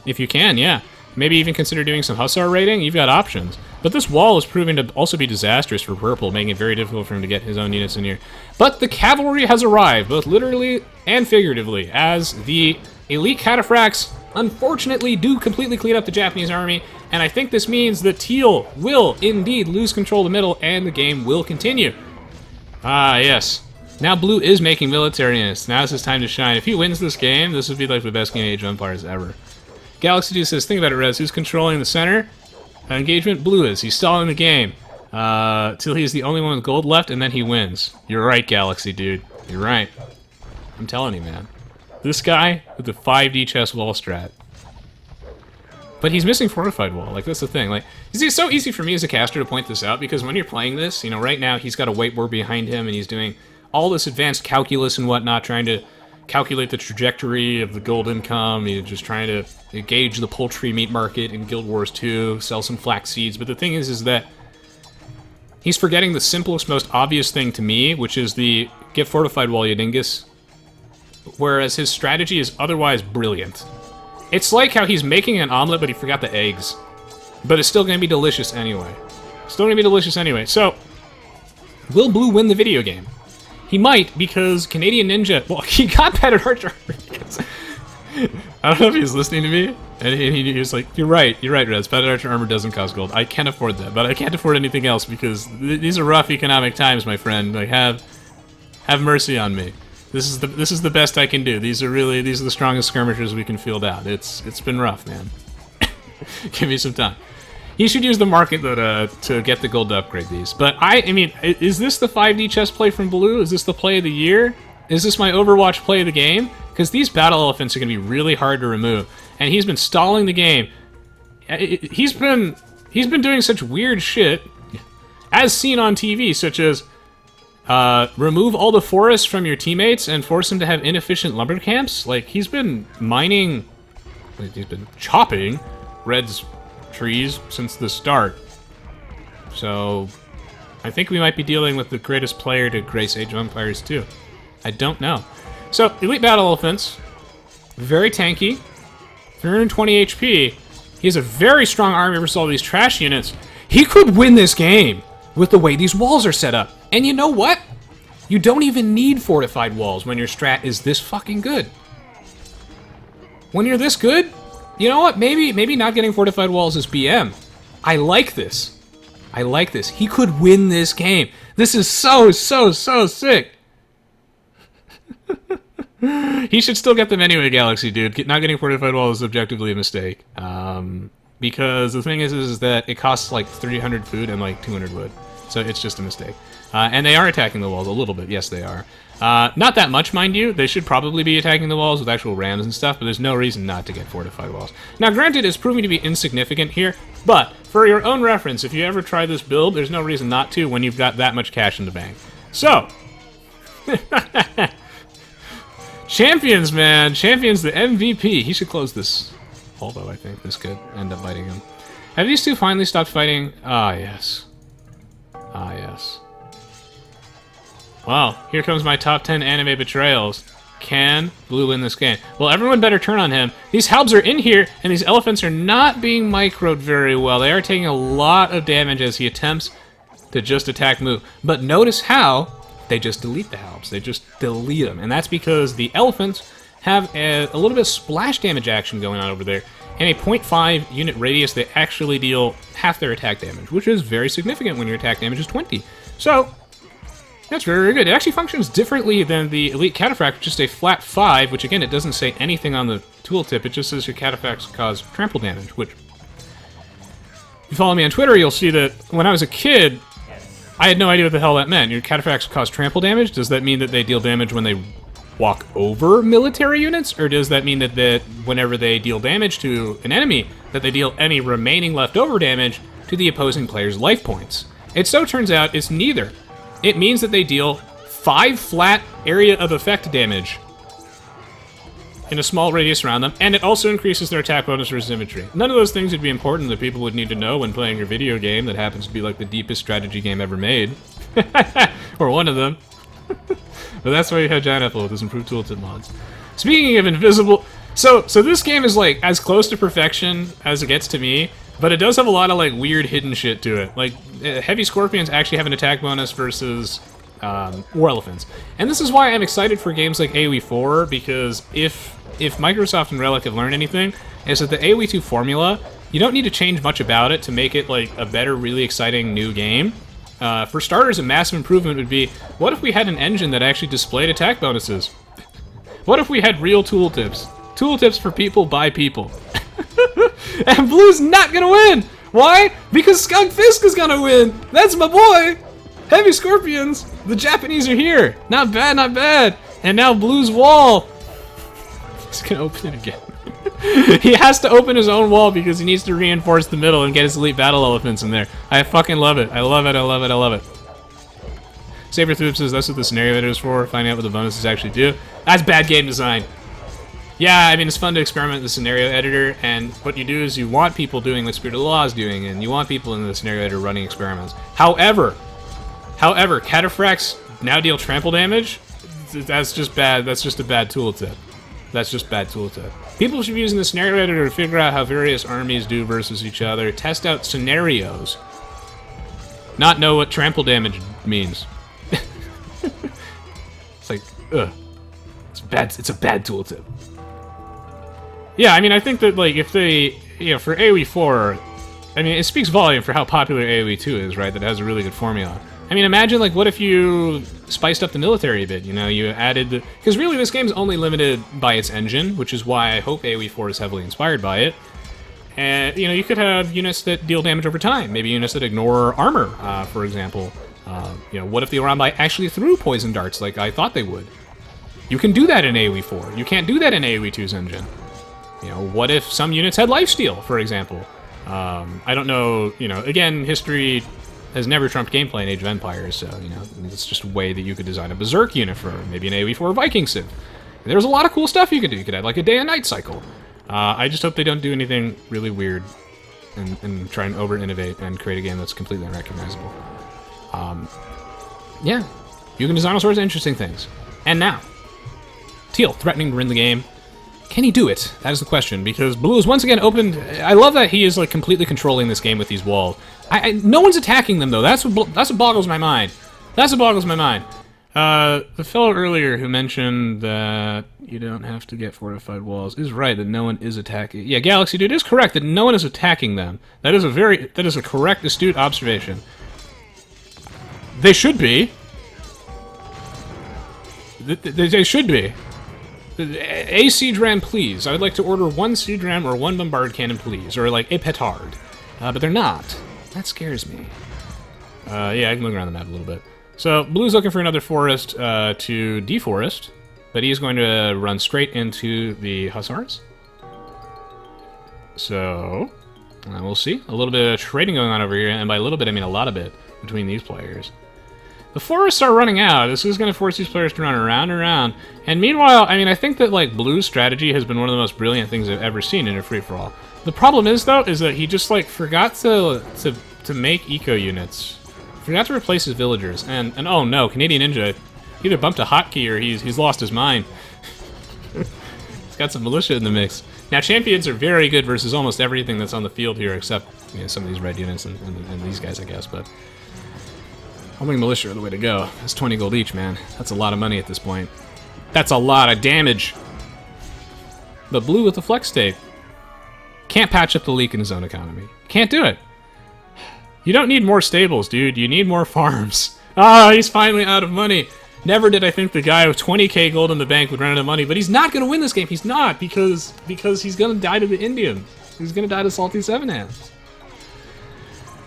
If you can, yeah. Maybe even consider doing some Hussar raiding. You've got options. But this wall is proving to also be disastrous for Purple, making it very difficult for him to get his own units in here. But the cavalry has arrived, both literally and figuratively, as the elite cataphracts, unfortunately, do completely clean up the Japanese army, and I think this means that Teal will indeed lose control of the middle, and the game will continue. Ah, yes. Now Blue is making military units. Now is his time to shine. If he wins this game, this would be like the best game of Age of Empires ever. Galaxy Dude says, think about it, Rez. Who's controlling the center? Engagement? Blue is. He's stalling the game. Till he's the only one with gold left, and then he wins. You're right, Galaxy Dude. You're right. I'm telling you, man. This guy with the 5D chest wall strat. But he's missing fortified wall. Like, that's the thing. Like, you see, it's so easy for me as a caster to point this out, because when you're playing this, you know, right now he's got a whiteboard behind him, and he's doing all this advanced calculus and whatnot, trying to calculate the trajectory of the gold income. He's just trying to gauge the poultry meat market in Guild Wars 2, sell some flax seeds. But the thing is that he's forgetting the simplest, most obvious thing to me, which is the get fortified wall, you dingus. Whereas his strategy is otherwise brilliant. It's like how he's making an omelet, but he forgot the eggs. But it's still going to be delicious anyway. Still going to be delicious anyway. So, will Blue win the video game? He might, because Canadian Ninja... Well, he got better archer. I don't know if he was listening to me, and he was like, you're right, Rez. Padded archer armor doesn't cost gold. I can't afford that, but I can't afford anything else, because these are rough economic times, my friend. Like, have mercy on me. This is the best I can do. These are the strongest skirmishers we can field out. It's been rough, man. Give me some time. He should use the market though to get the gold to upgrade these. But I mean, is this the 5D chess play from Blue? Is this the play of the year? Is this my Overwatch play of the game? Because these battle elephants are going to be really hard to remove, and he's been stalling the game. He's been doing such weird shit, as seen on TV, such as remove all the forests from your teammates and force them to have inefficient lumber camps. Like, he's been chopping Red's trees since the start. So I think we might be dealing with the greatest player to grace Age of Empires 2. I don't know. So, Elite Battle Elephants, very tanky, 320 HP. He has a very strong army versus all these trash units. He could win this game with the way these walls are set up. And you know what? You don't even need fortified walls when your strat is this fucking good. When you're this good, you know what? Maybe not getting fortified walls is BM. I like this. I like this. He could win this game. This is so sick. He should still get them anyway, Galaxy dude. Not getting fortified walls is objectively a mistake. Because the thing is that it costs like 300 food and like 200 wood. So it's just a mistake. And they are attacking the walls a little bit. Yes, they are. Not that much, mind you. They should probably be attacking the walls with actual rams and stuff, but there's no reason not to get fortified walls. Now, granted, it's proving to be insignificant here, but for your own reference, if you ever try this build, there's no reason not to when you've got that much cash in the bank. So, Champions, man. Champions, the MVP. He should close this. Although I think this could end up biting him. Have these two finally stopped fighting? Ah, yes. Ah, yes. Well, here comes my top 10 anime betrayals. Can Blue win this game? Well, everyone better turn on him. These Halbs are in here, and these elephants are not being microed very well. They are taking a lot of damage as he attempts to just attack Mu. But notice how they just delete the Halbs. They just delete them. And that's because the elephants have a little bit of splash damage action going on over there. In a 0.5 unit radius, they actually deal half their attack damage, which is very significant when your attack damage is 20. So, that's very, very good. It actually functions differently than the Elite Cataphract, just a flat 5, which again, it doesn't say anything on the tooltip. It just says your Cataphracts cause trample damage, which, if you follow me on Twitter, you'll see that when I was a kid, I had no idea what the hell that meant. Your Cataphracts cause trample damage? Does that mean that they deal damage when they walk over military units? Or does that mean that whenever they deal damage to an enemy, that they deal any remaining leftover damage to the opposing player's life points? It so turns out it's neither. It means that they deal 5 flat area of effect damage in a small radius around them, and it also increases their attack bonus versus infantry. None of those things would be important that people would need to know when playing your video game that happens to be like the deepest strategy game ever made. Or one of them. But that's why you have Giant Apple with his improved tooltip mods. Speaking of invisible... So this game is like as close to perfection as it gets to me, but it does have a lot of like weird hidden shit to it. Like, heavy scorpions actually have an attack bonus versus war elephants. And this is why I'm excited for games like Aoe4, because if Microsoft and Relic have learned anything, is that the Aoe2 formula, you don't need to change much about it to make it like a better, really exciting new game. For starters, a massive improvement would be, what if we had an engine that actually displayed attack bonuses? What if we had real tooltips? Tooltips for people by people. And Blue's not gonna win! Why? Because Skunk Fisk is gonna win! That's my boy! Heavy Scorpions! The Japanese are here! Not bad, not bad! And now Blue's wall! He's gonna open it again. He has to open his own wall because he needs to reinforce the middle and get his elite battle elephants in there. I fucking love it. I love it, I love it, I love it. Saber Throop says that's what the scenario editor is for, finding out what the bonuses actually do. That's bad game design. Yeah, I mean, it's fun to experiment with the scenario editor, and what you do is you want people doing what Spirit of the Law is doing, and you want people in the scenario editor running experiments. However, Cataphracts now deal trample damage. That's just bad. That's just a bad tooltip. That's just bad tooltip. People should be using the scenario editor to figure out how various armies do versus each other, test out scenarios, not know what trample damage means. It's like, ugh. It's bad. It's a bad tooltip. Yeah, I mean, I think that, like, if they, for AoE4, I mean, it speaks volume for how popular AoE2 is, right? That it has a really good formula. I mean, imagine, like, what if you spiced up the military a bit, you know? You added the... Because really, this game's only limited by its engine, which is why I hope AoE4 is heavily inspired by it. And, you know, you could have units that deal damage over time. Maybe units that ignore armor, for example. You know, what if the Orambai actually threw poison darts like I thought they would? You can do that in AoE4. You can't do that in AoE2's engine. You know, what if some units had lifesteal, for example? I don't know, you know, again, history has never trumped gameplay in Age of Empires, so, you know, it's just a way that you could design a Berserk unit for maybe an AoE4 Viking Civ. There's a lot of cool stuff you could do. You could add, like, a day and night cycle. I just hope they don't do anything really weird and try and over-innovate and create a game that's completely unrecognizable. Yeah, you can design all sorts of interesting things. And now, Teal threatening to win the game. Can he do it? That is the question, because Blue is once again opened... I love that he is, like, completely controlling this game with these walls. No one's attacking them, though. That's what boggles my mind. That's what boggles my mind. The fellow earlier who mentioned that you don't have to get fortified walls is right, that no one is attacking... Yeah, Galaxy Dude is correct that no one is attacking them. That is a correct, astute observation. They should be. They should be. A siege ram, please. I would like to order 1 siege ram or 1 bombard cannon, please. Or, like, a petard. But they're not. That scares me. Yeah, I can look around the map a little bit. So, Blue's looking for another forest to deforest, but he's going to run straight into the Huskarls. So, we'll see. A little bit of trading going on over here, and by a little bit, I mean a lot of it between these players. The forests are running out. This is going to force these players to run around and around. And meanwhile, I mean, I think that, like, Blue's strategy has been one of the most brilliant things I've ever seen in a free-for-all. The problem is, though, is that he just, like, forgot to make eco units. Forgot to replace his villagers. And oh no, Canadian Ninja either bumped a hotkey or he's lost his mind. He's got some militia in the mix. Now, champions are very good versus almost everything that's on the field here, except, you know, some of these red units and these guys, I guess, but... Homing militia are the way to go. That's 20 gold each, man. That's a lot of money at this point. That's a lot of damage. But Blue with the flex tape can't patch up the leak in his own economy. Can't do it. You don't need more stables, dude. You need more farms. Ah, he's finally out of money. Never did I think the guy with 20k gold in the bank would run out of money, but he's not going to win this game. He's not, because he's going to die to the Indians. He's going to die to Salty Seven Hands.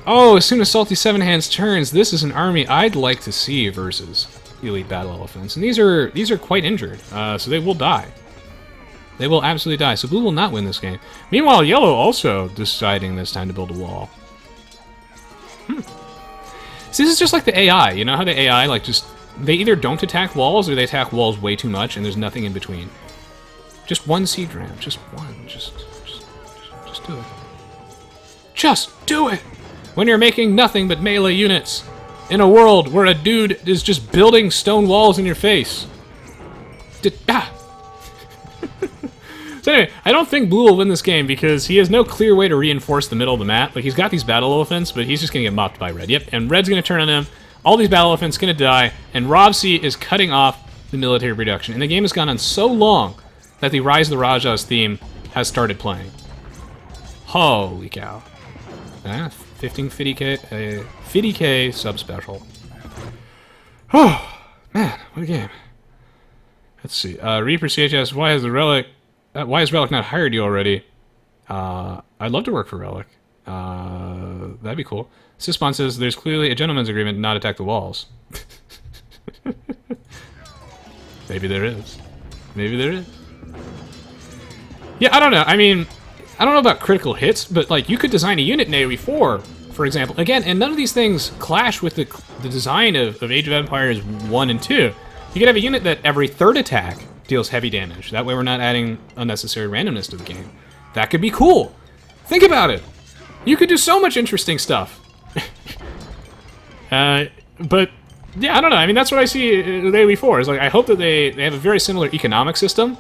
Oh, as soon as Salty Seven Hands turns, this is an army I'd like to see versus Elite Battle Elephants. And these are quite injured, so they will die. They will absolutely die, so Blue will not win this game. Meanwhile, Yellow also deciding this time to build a wall. See, this is just like the AI. You know how the AI, like, just... They either don't attack walls, or they attack walls way too much, and there's nothing in between. Just 1 siege ram. Just one. Just do it. Just do it! When you're making nothing but melee units. In a world where a dude is just building stone walls in your face. So anyway, I don't think Blue will win this game because he has no clear way to reinforce the middle of the map. Like, he's got these battle elephants, but he's just going to get mopped by Red. Yep, and Red's going to turn on him. All these battle elephants going to die, and Rovsi is cutting off the military production. And the game has gone on so long that the Rise of the Rajas theme has started playing. Holy cow. 50k, 50k sub-special. Oh, man, what a game. Let's see. Reaper CHS, why has Relic not hired you already? I'd love to work for Relic. That'd be cool. Sispon says there's clearly a gentleman's agreement to not attack the walls. Maybe there is. Maybe there is. Yeah, I don't know. I mean, I don't know about critical hits, but, like, you could design a unit in AoE4, for example. Again, and none of these things clash with the design of Age of Empires 1 and 2. You could have a unit that every 3rd attack deals heavy damage. That way we're not adding unnecessary randomness to the game. That could be cool. Think about it. You could do so much interesting stuff. But, yeah, I don't know. I mean, that's what I see with AoE4. Is like, I hope that they have a very similar economic system.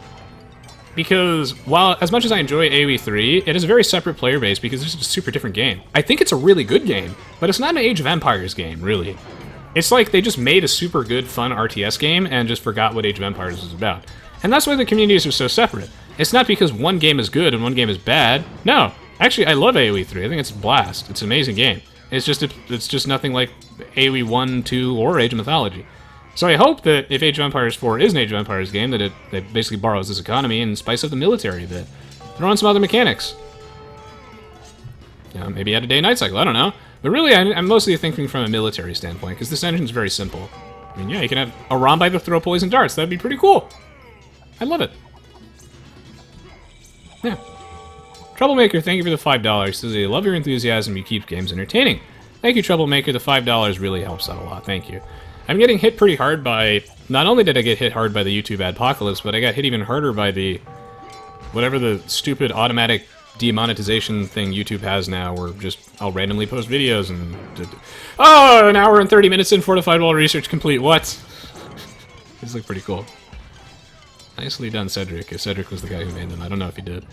Because, while as much as I enjoy AoE3, it is a very separate player base because it's a super different game. I think it's a really good game, but it's not an Age of Empires game, really. It's like they just made a super good, fun RTS game and just forgot what Age of Empires is about. And that's why the communities are so separate. It's not because one game is good and one game is bad. No. Actually, I love AoE3. I think it's a blast. It's an amazing game. It's just nothing like Aoe 1, 2, or Age of Mythology. So I hope that if Age of Empires 4 is an Age of Empires game, that it basically borrows this economy and spice up the military a bit. Throw in some other mechanics. You know, maybe add a day-night cycle, I don't know. But really, I'm mostly thinking from a military standpoint, because this engine's very simple. I mean, yeah, you can have a Rombi to throw poison darts. That'd be pretty cool. I love it. Yeah. Troublemaker, thank you for the $5. Says, I love your enthusiasm. You keep games entertaining. Thank you, Troublemaker. The $5 really helps out a lot. Thank you. I'm getting hit pretty hard by... Not only did I get hit hard by the YouTube adpocalypse, but I got hit even harder by the... whatever the stupid automatic demonetization thing YouTube has now, where just I'll randomly post videos and... Oh, an hour and 30 minutes in, fortified wall research complete. What? These look pretty cool. Nicely done, Cedric. If Cedric was the guy who made them. I don't know if he did.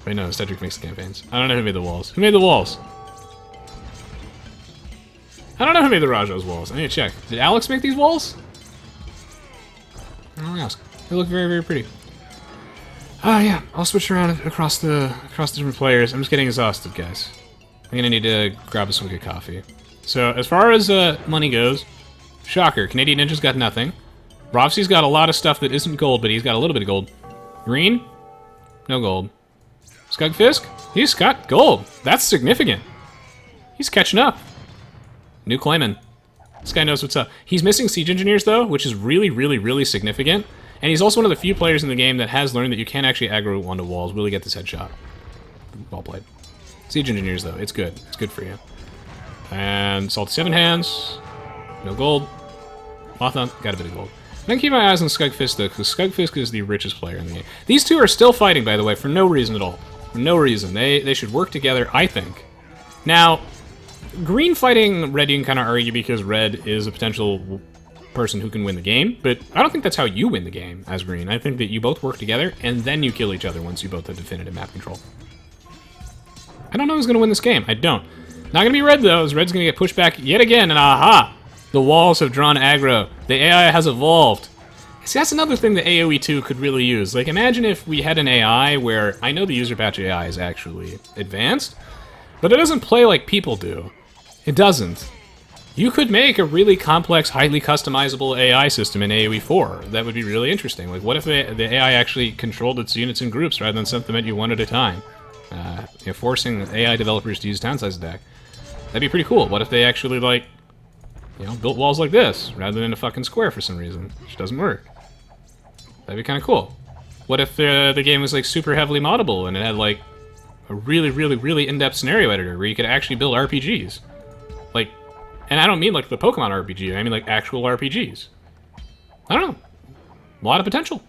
Wait, no, Cedric makes the campaigns. I don't know who made the walls. Who made the walls? I don't know who made the Raja's walls. I need to check. Did Alex make these walls? I'll ask. They look very, very pretty. Yeah. I'll switch around across the different players. I'm just getting exhausted, guys. I'm gonna need to grab a swig of coffee. So, as far as money goes, shocker. Canadian Ninja's got nothing. Rovsi's got a lot of stuff that isn't gold, but he's got a little bit of gold. Green? No gold. Skugfisk? He's got gold. That's significant. He's catching up. New Clayman. This guy knows what's up. He's missing Siege Engineers, though, which is really, really, really significant. And he's also one of the few players in the game that has learned that you can actually aggro onto walls, really get this headshot. Well played. Siege Engineers, though. It's good. It's good for you. And Salty Seven Hands. No gold. Mothon. Got a bit of gold. I'm gonna keep my eyes on Skugfisk, though, because Skugfisk is the richest player in the game. These two are still fighting, by the way, for no reason at all. For no reason. They should work together, I think. Now, green fighting red, you can kind of argue because red is a potential person who can win the game, but I don't think that's how you win the game as green. I think that you both work together, and then you kill each other once you both have definitive map control. I don't know who's going to win this game. I don't. Not going to be red, though, as red's going to get pushed back yet again, and aha! The walls have drawn aggro. The AI has evolved. See, that's another thing that Aoe2 could really use. Like, imagine if we had an AI where... I know the user patch AI is actually advanced, but it doesn't play like people do. It doesn't. You could make a really complex, highly customizable AI system in AoE4. That would be really interesting. Like, what if the AI actually controlled its units in groups rather than sent them at you one at a time? You know, forcing AI developers to use town size attack. That'd be pretty cool. What if they actually, like, you know, built walls like this rather than a fucking square for some reason, which doesn't work? That'd be kind of cool. What if the game was, like, super heavily moddable and it had, like, a really, really, really in-depth scenario editor where you could actually build RPGs? Like, and I don't mean like the Pokemon RPG, I mean like actual RPGs. I don't know. A lot of potential.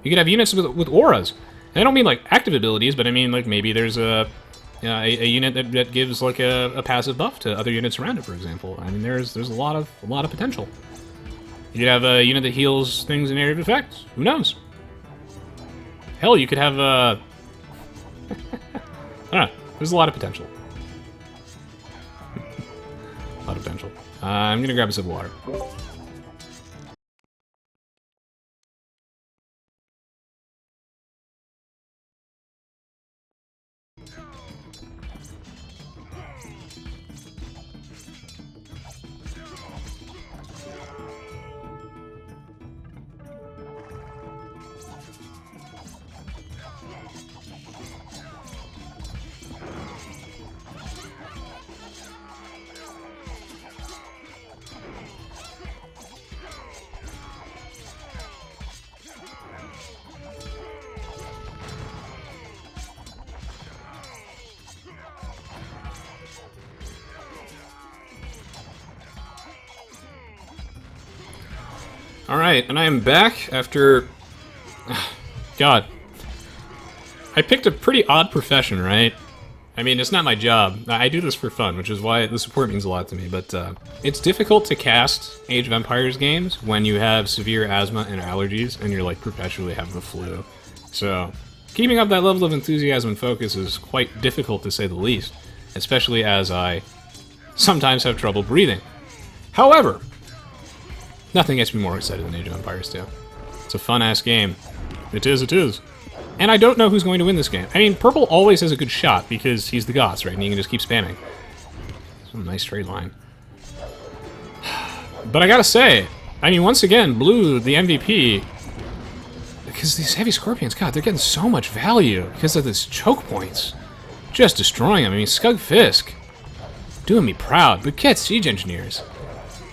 You could have units with auras. And I don't mean like active abilities, but I mean like maybe there's a unit that gives like a passive buff to other units around it, for example. I mean there's a lot of potential. You could have a unit that heals things in area of effect. Who knows? Hell, you could have a... I don't know. There's a lot of potential. A lot of potential. I'm gonna grab a sip of water. Alright, and I am back after... God. I picked a pretty odd profession, right? I mean, it's not my job. I do this for fun, which is why the support means a lot to me, but it's difficult to cast Age of Empires games when you have severe asthma and allergies and you're like perpetually have the flu. So, keeping up that level of enthusiasm and focus is quite difficult to say the least, especially as I sometimes have trouble breathing. However, nothing gets me more excited than Age of Empires 2. It's a fun-ass game. It is, it is. And I don't know who's going to win this game. I mean, Purple always has a good shot because he's the Goths, right? And he can just keep spamming. Some nice trade line. But I gotta say, I mean, once again, Blue, the MVP, because these heavy scorpions, God, they're getting so much value because of this choke points. Just destroying them. I mean, Skug Fisk, doing me proud, but get siege engineers.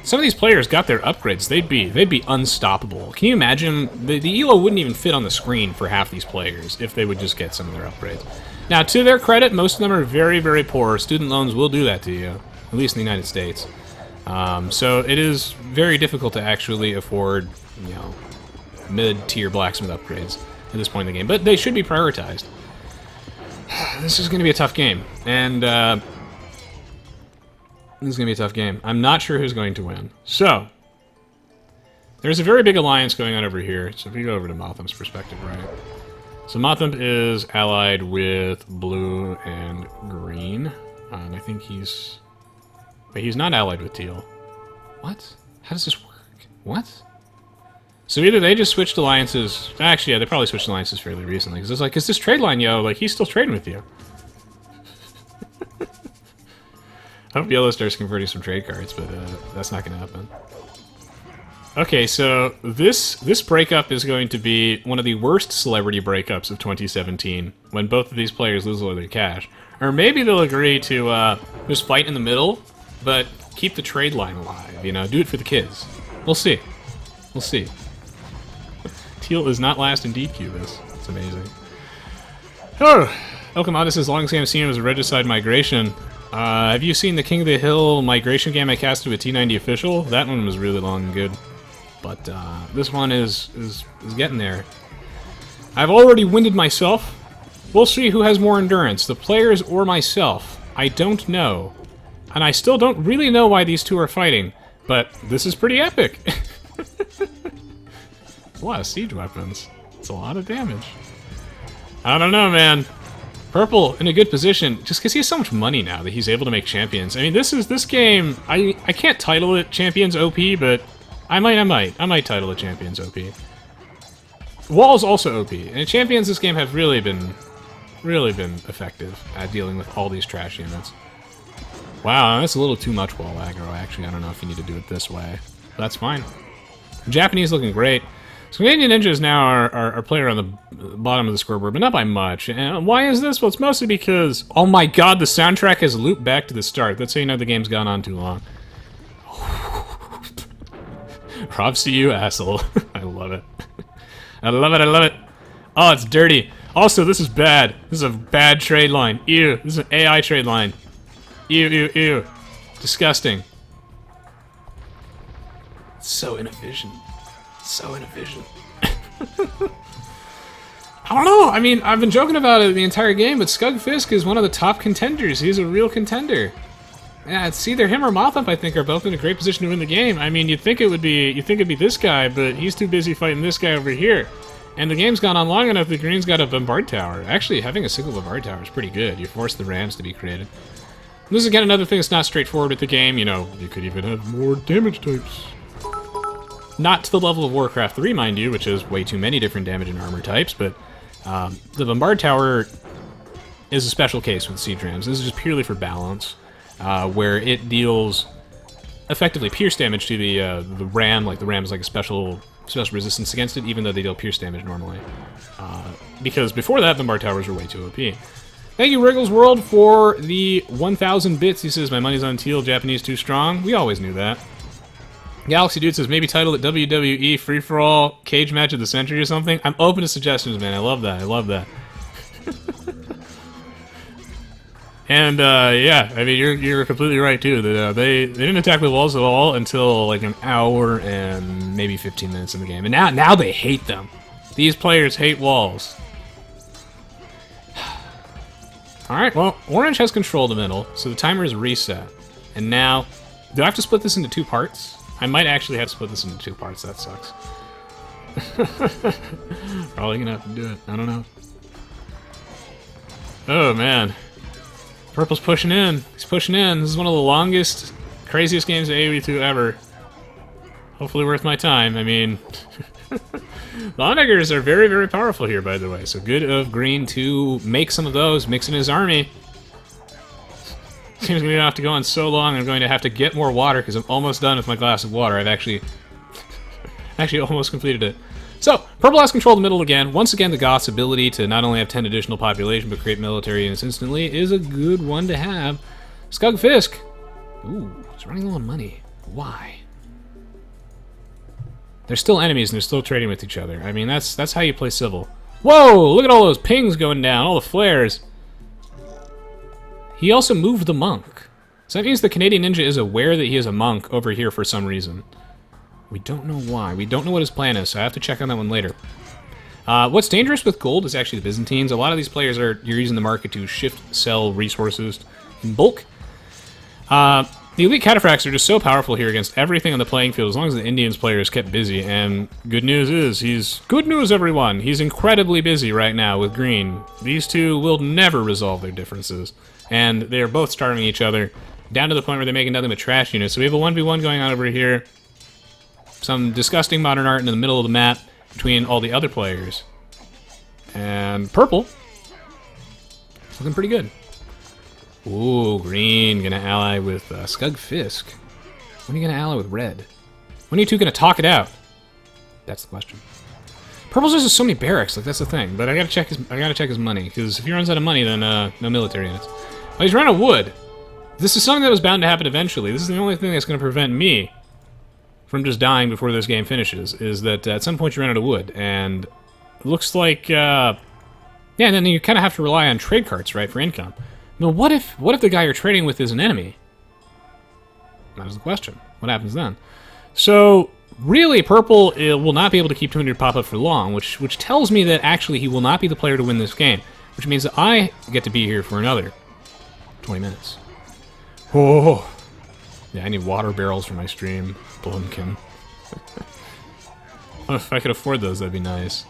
Some of these players got their upgrades. They'd be unstoppable. Can you imagine? The ELO wouldn't even fit on the screen for half these players if they would just get some of their upgrades. Now, to their credit, most of them are very, very poor. Student loans will do that to you, at least in the United States. So it is very difficult to actually afford, you know, mid-tier blacksmith upgrades at this point in the game. But they should be prioritized. This is going to be a tough game, and this is going to be a tough game. I'm not sure who's going to win. So, there's a very big alliance going on over here. So if you go over to Motham's perspective, right? So Motham is allied with blue and green. And I think he's... Wait, he's not allied with teal. What? How does this work? What? So either they just switched alliances... Actually, yeah, they probably switched alliances fairly recently. Because it's like, is this trade line, yo? Like, he's still trading with you. I hope Yellow starts converting some trade cards, but that's not going to happen. Okay, so this breakup is going to be one of the worst celebrity breakups of 2017, when both of these players lose all their cash. Or maybe they'll agree to just fight in the middle, but keep the trade line alive, you know? Do it for the kids. We'll see. We'll see. Teal is not last in DQ this. It's amazing. Oh! Elkamada says, longest game I've seen was a Regicide Migration. Have you seen the King of the Hill migration game I casted with T90 Official? That one was really long and good. But this one is getting there. I've already winded myself. We'll see who has more endurance, the players or myself. I don't know. And I still don't really know why these two are fighting. But this is pretty epic. A lot of siege weapons. It's a lot of damage. I don't know, man. Purple in a good position, just because he has so much money now that he's able to make champions. I mean, this game, I can't title it Champions OP, but I might title it Champions OP. Wall's also OP, and Champions this game have really been effective at dealing with all these trash units. Wow, that's a little too much wall aggro, actually. I don't know if you need to do it this way. But that's fine. Japanese looking great. So Canadian Ninjas now are player on the bottom of the scoreboard, but not by much. And why is this? Well, it's mostly because, oh my god, the soundtrack has looped back to the start. That's how you know the game's gone on too long. Props to you, asshole. I love it. I love it, I love it. Oh, it's dirty. Also, this is bad. This is a bad trade line. Ew, this is an AI trade line. Ew, ew, ew. Disgusting. It's so inefficient. So inefficient. I don't know. I mean, I've been joking about it the entire game, but Skug Fisk is one of the top contenders. He's a real contender. Yeah, it's either him or Motham, I think, are both in a great position to win the game. I mean, you'd think it'd be this guy, but he's too busy fighting this guy over here. And the game's gone on long enough that Green's got a bombard tower. Actually, having a single bombard tower is pretty good. You force the rams to be created. This is again another thing that's not straightforward with the game. You know, you could even have more damage types. Not to the level of Warcraft 3, mind you, which has way too many different damage and armor types, but the Bombard Tower is a special case with Siege Rams. This is just purely for balance, where it deals effectively pierce damage to the Ram, like the Ram is like a special resistance against it, even though they deal pierce damage normally. Because before that, Bombard Towers were way too OP. Thank you, Wriggles World, for the 1,000 bits. He says, my money's on Teal, Japanese too strong. We always knew that. Galaxy Dude says, maybe title it WWE Free-For-All Cage Match of the Century or something. I'm open to suggestions, man. I love that. I love that. And, yeah, I mean, you're completely right, too. That they didn't attack the walls at all until, like, an hour and maybe 15 minutes in the game. And now they hate them. These players hate walls. Alright, well, Orange has control of the middle, so the timer is reset. And now, do I have to split this into 2 parts? I might actually have to split this into 2 parts. That sucks. Probably gonna have to do it. I don't know. Oh, man. Purple's pushing in. He's pushing in. This is one of the longest, craziest games of Aoe2 ever. Hopefully worth my time. I mean... The Onagers are very, very powerful here, by the way. So good of Green to make some of those, mix in his army. Seems going to have to go on so long, I'm going to have to get more water because I'm almost done with my glass of water. I've actually almost completed it. So, purple has control of the middle again. Once again, the Goths' ability to not only have 10 additional population, but create military units instantly is a good one to have. Skug Fisk. Ooh, it's running low on money. Why? They're still enemies and they're still trading with each other. I mean, that's how you play civil. Whoa, look at all those pings going down, all the flares. He also moved the monk. So that means the Canadian ninja is aware that he is a monk over here for some reason. We don't know why. We don't know what his plan is, so I have to check on that one later. What's dangerous with gold is actually the Byzantines. A lot of these players you're using the market to shift, sell resources in bulk. The elite cataphracts are just so powerful here against everything on the playing field as long as the Indians player is kept busy. And good news is, good news everyone, he's incredibly busy right now with green. These two will never resolve their differences. And they are both starving each other down to the point where they're making nothing but trash units. So we have a 1v1 going on over here. Some disgusting modern art in the middle of the map between all the other players. And purple, looking pretty good. Ooh, green gonna ally with Skug Fisk. When are you gonna ally with red? When are you two gonna talk it out? That's the question. Purple's just so many barracks, like that's the thing. But I gotta check his money, because if he runs out of money, then no military units. Oh, he's running out of wood. This is something that was bound to happen eventually. This is the only thing that's gonna prevent me from just dying before this game finishes, is that at some point you run out of wood, and it looks like, yeah, and then you kind of have to rely on trade carts, right, for income. Now, what if the guy you're trading with is an enemy? That is the question. What happens then? So, really, purple will not be able to keep 200 pop-up for long, which tells me that actually he will not be the player to win this game, which means that I get to be here for another 20 minutes. Oh, yeah, I need water barrels for my stream. Blumkin. If I could afford those, that'd be nice.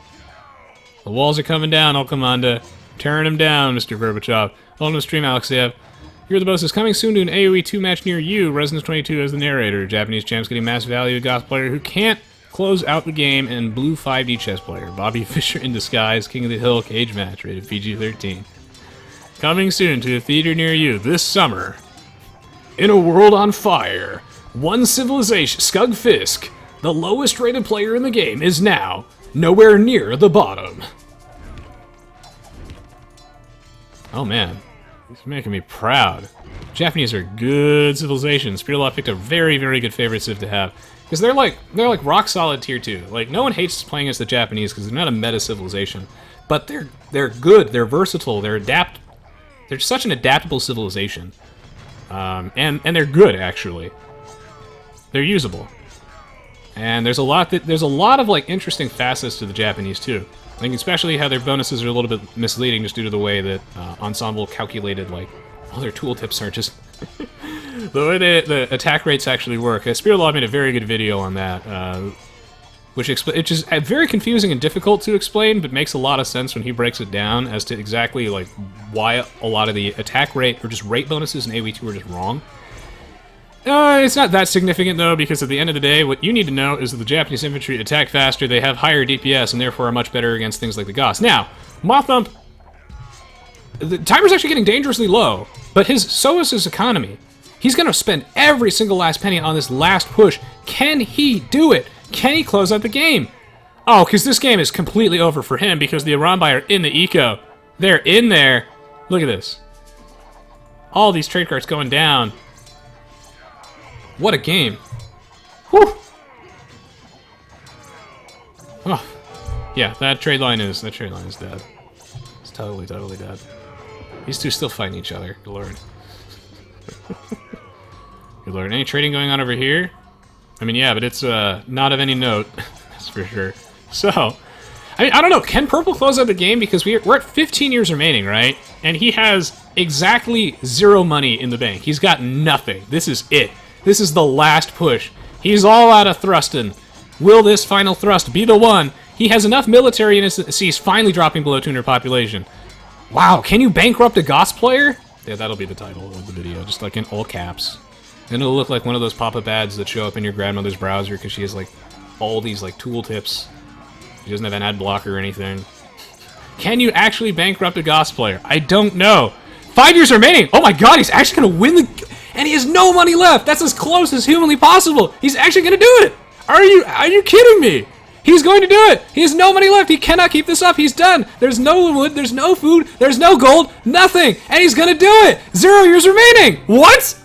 The walls are coming down, El Commander. Tearing them down, Mr. Gorbachev. Welcome to the stream, Alexeyev. You're the boss is coming soon to an Aoe2 match near you. Resonance 22 as the narrator. Japanese champs getting massive value. A Goth player who can't close out the game, and blue 5D chess player. Bobby Fischer in disguise. King of the Hill cage match. Rated PG-13. Coming soon to a theater near you this summer. In a world on fire. One civilization, Skug Fisk, the lowest rated player in the game, is now nowhere near the bottom. Oh man, he's making me proud. Japanese are good civilizations. Spearlaw picked a very, very good favorite civ to have. Because they're like rock solid tier 2. Like, no one hates playing as the Japanese because they're not a meta civilization. But they're good, they're versatile, they're such an adaptable civilization. And they're good, actually. They're usable. And there's a lot of like interesting facets to the Japanese too. I think especially how their bonuses are a little bit misleading just due to the way that Ensemble calculated like all their tooltips are just the way the attack rates actually work. Spearlaw made a very good video on that, which is very confusing and difficult to explain, but makes a lot of sense when he breaks it down as to exactly like why a lot of the attack rate or just rate bonuses in AoE2 are just wrong. It's not that significant, though, because at the end of the day, what you need to know is that the Japanese infantry attack faster, they have higher DPS, and therefore are much better against things like the Goths. Now, Mothump, the timer's actually getting dangerously low, but so is his economy. He's going to spend every single last penny on this last push. Can he do it? Can he close out the game? Oh, because this game is completely over for him because the Arambai are in the eco. They're in there. Look at this. All these trade carts going down. What a game. Whew. Oh. Yeah, that trade line is dead. It's totally dead. These two still fighting each other. Good lord. Good lord. Any trading going on over here? I mean, yeah, but it's not of any note. That's for sure. So, I mean, I don't know. Can Purple close out the game? Because we're at 15 years remaining, right? And he has exactly 0 money in the bank. He's got nothing. This is it. This is the last push. He's all out of thrusting. Will this final thrust be the one? He has enough military units that he's finally dropping below 200 population. Wow, can you bankrupt a Goths player? Yeah, that'll be the title of the video, just like in all caps. And it'll look like one of those pop-up ads that show up in your grandmother's browser because she has like all these like tooltips. She doesn't have an ad blocker or anything. Can you actually bankrupt a Goths player? I don't know. 5 years remaining. Oh my god, he's actually going to win the... And he has no money left. That's as close as humanly possible. He's actually going to do it. Are you kidding me? He's going to do it. He has no money left. He cannot keep this up. He's done. There's no wood. There's no food. There's no gold. Nothing. And he's going to do it. 0 years remaining. What?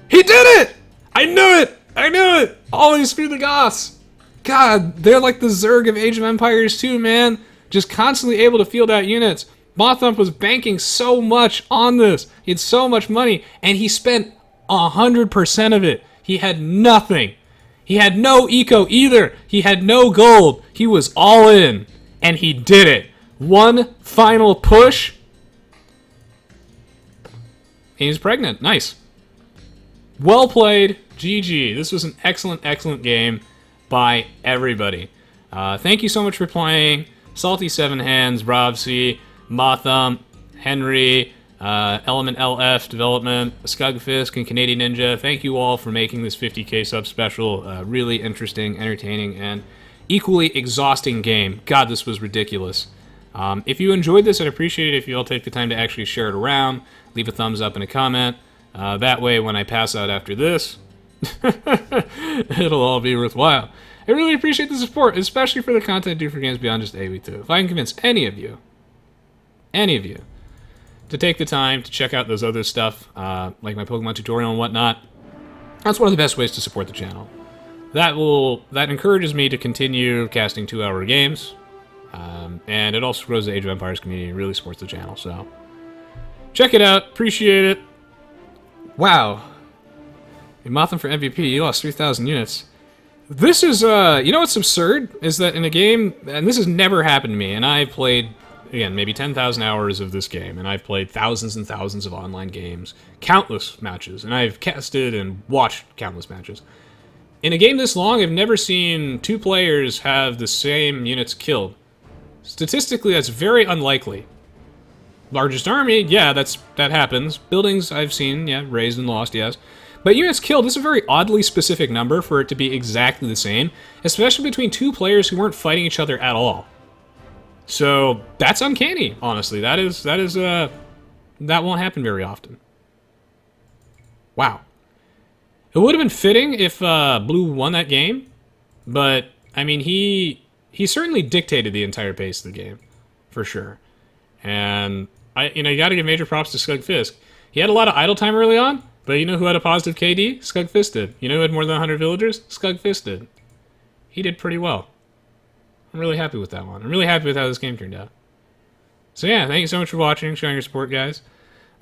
He did it. I knew it. I knew it. Always screw the Goths. God, they're like the Zerg of Age of Empires too, man. Just constantly able to field out units. Mothump was banking so much on this. He had so much money, and he spent 100% of it. He had nothing. He had no eco either. He had no gold. He was all in, and he did it. One final push. He's pregnant. Nice. Well played. GG. This was an excellent, excellent game by everybody. Thank you so much for playing. Salty Seven Hands, Bravsy, Mothump, Henry, Element LF Development, Skugfisk, and Canadian Ninja. Thank you all for making this 50k sub special really interesting, entertaining, and equally exhausting game. God, this was ridiculous. If you enjoyed this, I'd appreciate it if you all take the time to actually share it around, leave a thumbs up and a comment. That way, when I pass out after this, it'll all be worthwhile. I really appreciate the support, especially for the content I do for games beyond just Aoe2. If I can convince any of you, to take the time to check out those other stuff, like my Pokemon tutorial and whatnot, that's one of the best ways to support the channel. That encourages me to continue casting 2-hour games, and it also grows the Age of Empires community and really supports the channel, so check it out, appreciate it. Wow. Mothum for MVP, you lost 3,000 units. This is, you know what's absurd? Is that in a game, and this has never happened to me, and I've played, again, maybe 10,000 hours of this game, and I've played thousands and thousands of online games, countless matches, and I've casted and watched countless matches. In a game this long, I've never seen 2 players have the same units killed. Statistically, that's very unlikely. Largest army, yeah, that happens. Buildings, I've seen, yeah, raised and lost, yes. But units killed, this is a very oddly specific number for it to be exactly the same, especially between 2 players who weren't fighting each other at all. So that's uncanny, honestly. That won't happen very often. Wow. It would have been fitting if Blue won that game, but I mean he certainly dictated the entire pace of the game, for sure. And you got to give major props to Skugfisk. He had a lot of idle time early on, but you know who had a positive KD? Skugfisk did. You know who had more than 100 villagers? Skugfisk did. He did pretty well. I'm really happy with that one. I'm really happy with how this game turned out. So yeah, thank you so much for watching, showing your support, guys.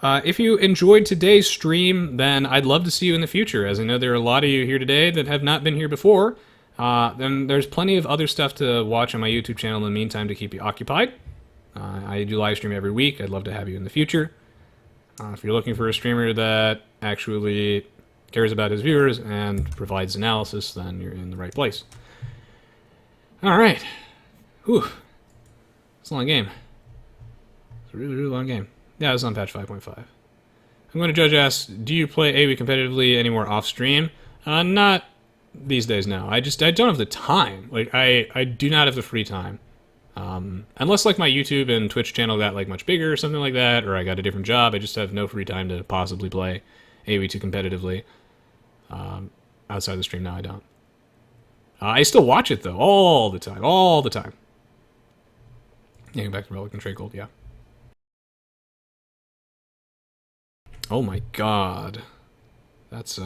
If you enjoyed today's stream, then I'd love to see you in the future, as I know there are a lot of you here today that have not been here before. Then there's plenty of other stuff to watch on my YouTube channel in the meantime to keep you occupied. I do live stream every week. I'd love to have you in the future. If you're looking for a streamer that actually cares about his viewers and provides analysis, then you're in the right place. Alright. Whew. It's a long game. It's a really, really long game. Yeah, it's on patch 5.5. I'm going to judge asks, do you play Aoe competitively anymore off stream? Not these days, no. I don't have the time. Like, I do not have the free time. Unless like my YouTube and Twitch channel got like much bigger or something like that, or I got a different job, I just have no free time to possibly play Aoe2 competitively. Outside the stream now, I don't. I still watch it though, all the time, all the time. Yeah, back to Relic and Trade Gold, yeah. Oh my god. That's,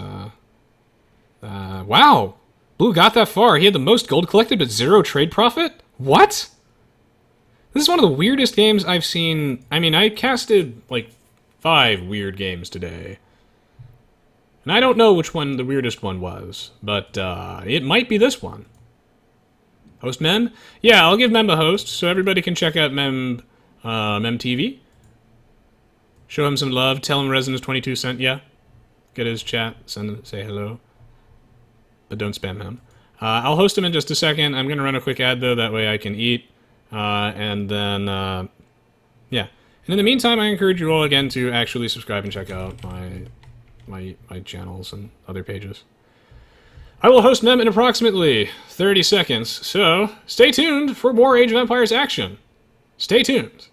wow! Blue got that far. He had the most gold collected, but 0 trade profit? What? This is one of the weirdest games I've seen. I mean, I casted, like, 5 weird games today. And I don't know which one the weirdest one was, but, it might be this one. Host Mem? Yeah, I'll give Mem a host, so everybody can check out Mem TV. Show him some love, tell him Resin is 22 cent, yeah. Get his chat, say hello. But don't spam him. I'll host him in just a second. I'm going to run a quick ad, though, that way I can eat. And then, yeah. And in the meantime, I encourage you all, again, to actually subscribe and check out my channels and other pages. I will host Mem in approximately 30 seconds, so stay tuned for more Age of Empires action. Stay tuned.